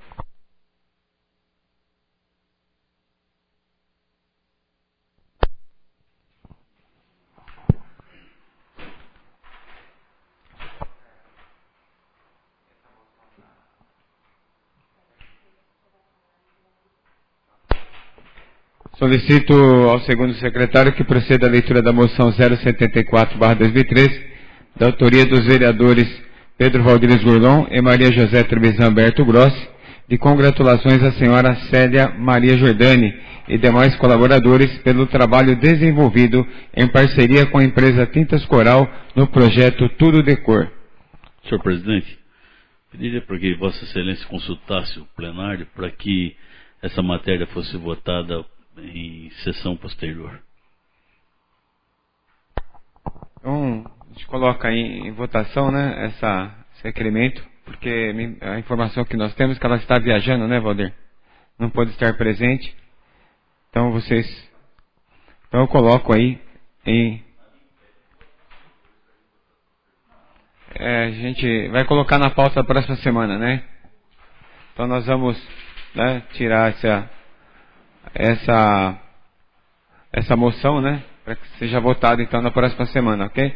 Solicito ao segundo secretário que proceda a leitura da moção 074/2013, da autoria dos vereadores Pedro Valdir Gurlon e Maria José Trevisan Berto Grossi, de congratulações à senhora Célia Maria Jordani e demais colaboradores pelo trabalho desenvolvido em parceria com a empresa Tintas Coral no projeto Tudo de Cor. Senhor presidente, pediria para que Vossa Excelência consultasse o plenário para que essa matéria fosse votada em sessão posterior. Então, a gente coloca em votação, né, esse requerimento, porque a informação que nós temos é que ela está viajando, né, Valdir? Não pode estar presente. Então, eu coloco aí a gente vai colocar na pauta da próxima semana, né? Então, nós vamos, né, tirar essa moção, né, para que seja votada então na próxima semana, ok?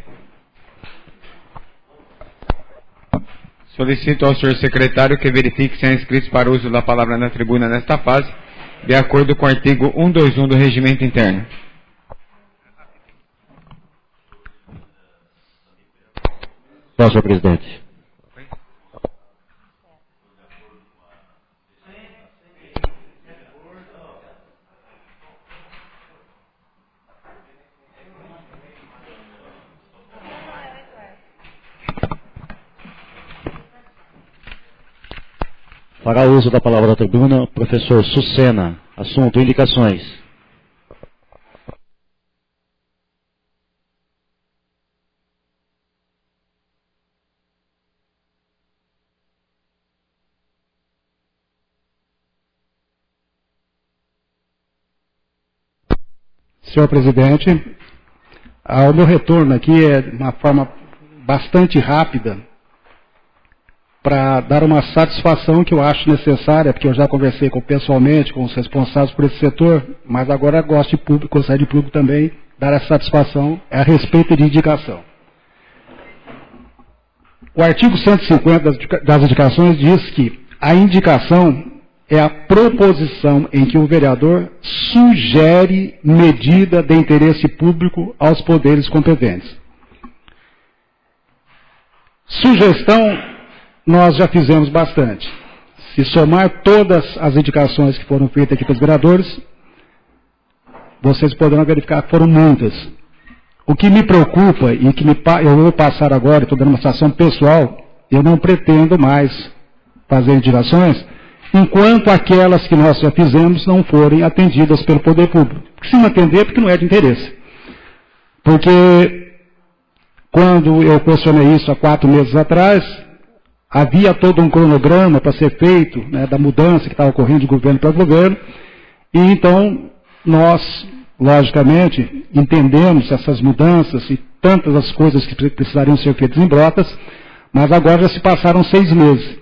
Solicito ao senhor secretário que verifique se há inscritos para o uso da palavra na tribuna nesta fase, de acordo com o artigo 121 do Regimento Interno. Senhor presidente. Fará uso da palavra da tribuna, professor Sucena. Assunto, indicações. Senhor presidente, o meu retorno aqui é de uma forma bastante rápida, para dar uma satisfação que eu acho necessária, porque eu já conversei pessoalmente com os responsáveis por esse setor, mas agora gosto de público, gostaria de público também, dar essa satisfação a respeito de indicação. O artigo 150 das indicações diz que a indicação é a proposição em que o vereador sugere medida de interesse público aos poderes competentes. Sugestão nós já fizemos bastante. Se somar todas as indicações que foram feitas aqui pelos vereadores, vocês poderão verificar que foram muitas. O que me preocupa e que eu vou passar agora, estou dando uma situação pessoal, eu não pretendo mais fazer indicações enquanto aquelas que nós já fizemos não forem atendidas pelo poder público. Se não atender, porque não é de interesse. Porque quando eu questionei isso há 4 meses atrás, havia todo um cronograma para ser feito, né, da mudança que estava ocorrendo de governo para governo, e então nós, logicamente, entendemos essas mudanças e tantas as coisas que precisariam ser feitas em Brotas, mas agora já se passaram 6 meses.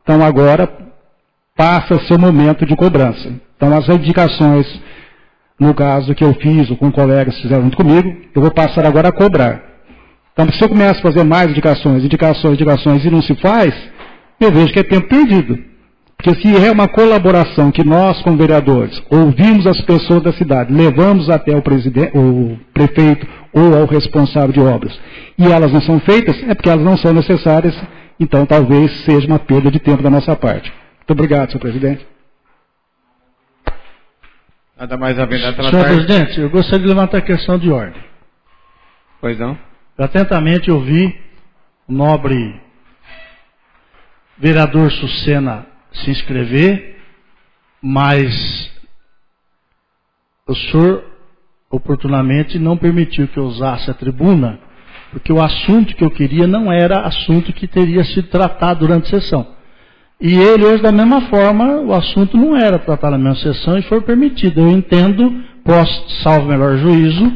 Então agora passa a ser o momento de cobrança. Então as indicações, no caso que eu fiz, ou com colegas que fizeram junto comigo, eu vou passar agora a cobrar. Então se eu começo a fazer mais indicações, e não se faz, eu vejo que é tempo perdido. Porque se é uma colaboração que nós, como vereadores, ouvimos as pessoas da cidade, levamos até o prefeito ou ao responsável de obras, e elas não são feitas, é porque elas não são necessárias, então talvez seja uma perda de tempo da nossa parte. Muito obrigado, senhor presidente. Nada mais a ver. Senhor presidente, eu gostaria de levantar a questão de ordem. Pois não? Eu atentamente ouvi o nobre vereador Sucena se inscrever, mas o senhor oportunamente não permitiu que eu usasse a tribuna, porque o assunto que eu queria não era assunto que teria sido tratado durante a sessão. E ele hoje, da mesma forma, o assunto não era tratado na mesma sessão e foi permitido. Eu entendo, salvo melhor juízo,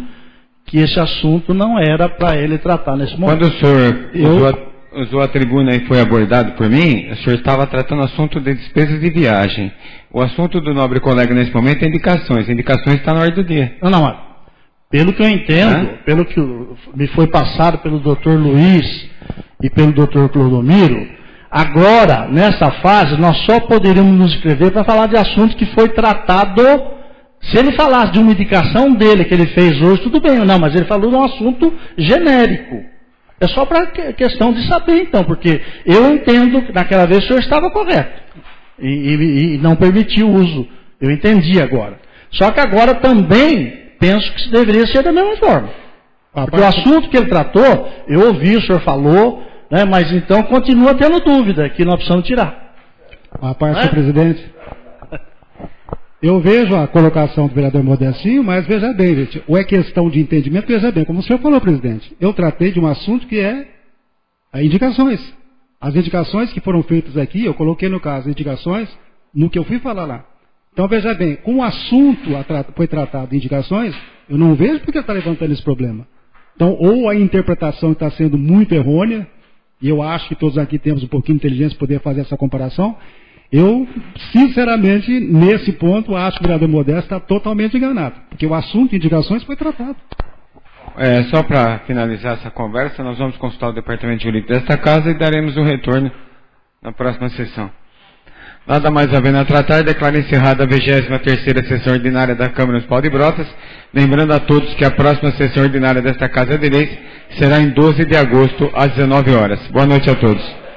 que esse assunto não era para ele tratar nesse momento. Quando o senhor usou a tribuna e foi abordado por mim, o senhor estava tratando o assunto de despesas de viagem. O assunto do nobre colega nesse momento é indicações. Indicações está na ordem do dia. Não, pelo que eu entendo, pelo que me foi passado pelo Dr. Luiz e pelo Dr. Clodomiro, agora, nessa fase, nós só poderíamos nos inscrever para falar de assunto que foi tratado. Se ele falasse de uma indicação dele que ele fez hoje, tudo bem. Não, mas ele falou de um assunto genérico. É só para questão de saber, então, porque eu entendo que naquela vez o senhor estava correto e não permitiu o uso. Eu entendi agora. Só que agora também penso que deveria ser da mesma forma. Porque o assunto que ele tratou, eu ouvi, o senhor falou, né, mas então continua tendo dúvida, que nós precisamos tirar. A parte do presidente. Eu vejo a colocação do vereador Modestinho, mas veja bem, gente, ou é questão de entendimento, veja bem, como o senhor falou, presidente, eu tratei de um assunto que é indicações. As indicações que foram feitas aqui, eu coloquei no caso indicações no que eu fui falar lá. Então veja bem, como o assunto foi tratado de indicações, eu não vejo porque está levantando esse problema. Então, ou a interpretação está sendo muito errônea, e eu acho que todos aqui temos um pouquinho de inteligência para poder fazer essa comparação. Eu, sinceramente, nesse ponto, acho que o vereador Modesto está totalmente enganado, porque o assunto de indicações foi tratado. Só para finalizar essa conversa, nós vamos consultar o departamento jurídico desta casa e daremos o retorno na próxima sessão. Nada mais havendo a tratar, declaro encerrada a 23ª sessão ordinária da Câmara Municipal de Brotas, lembrando a todos que a próxima sessão ordinária desta Casa de Leis será em 12 de agosto, às 19 horas. Boa noite a todos.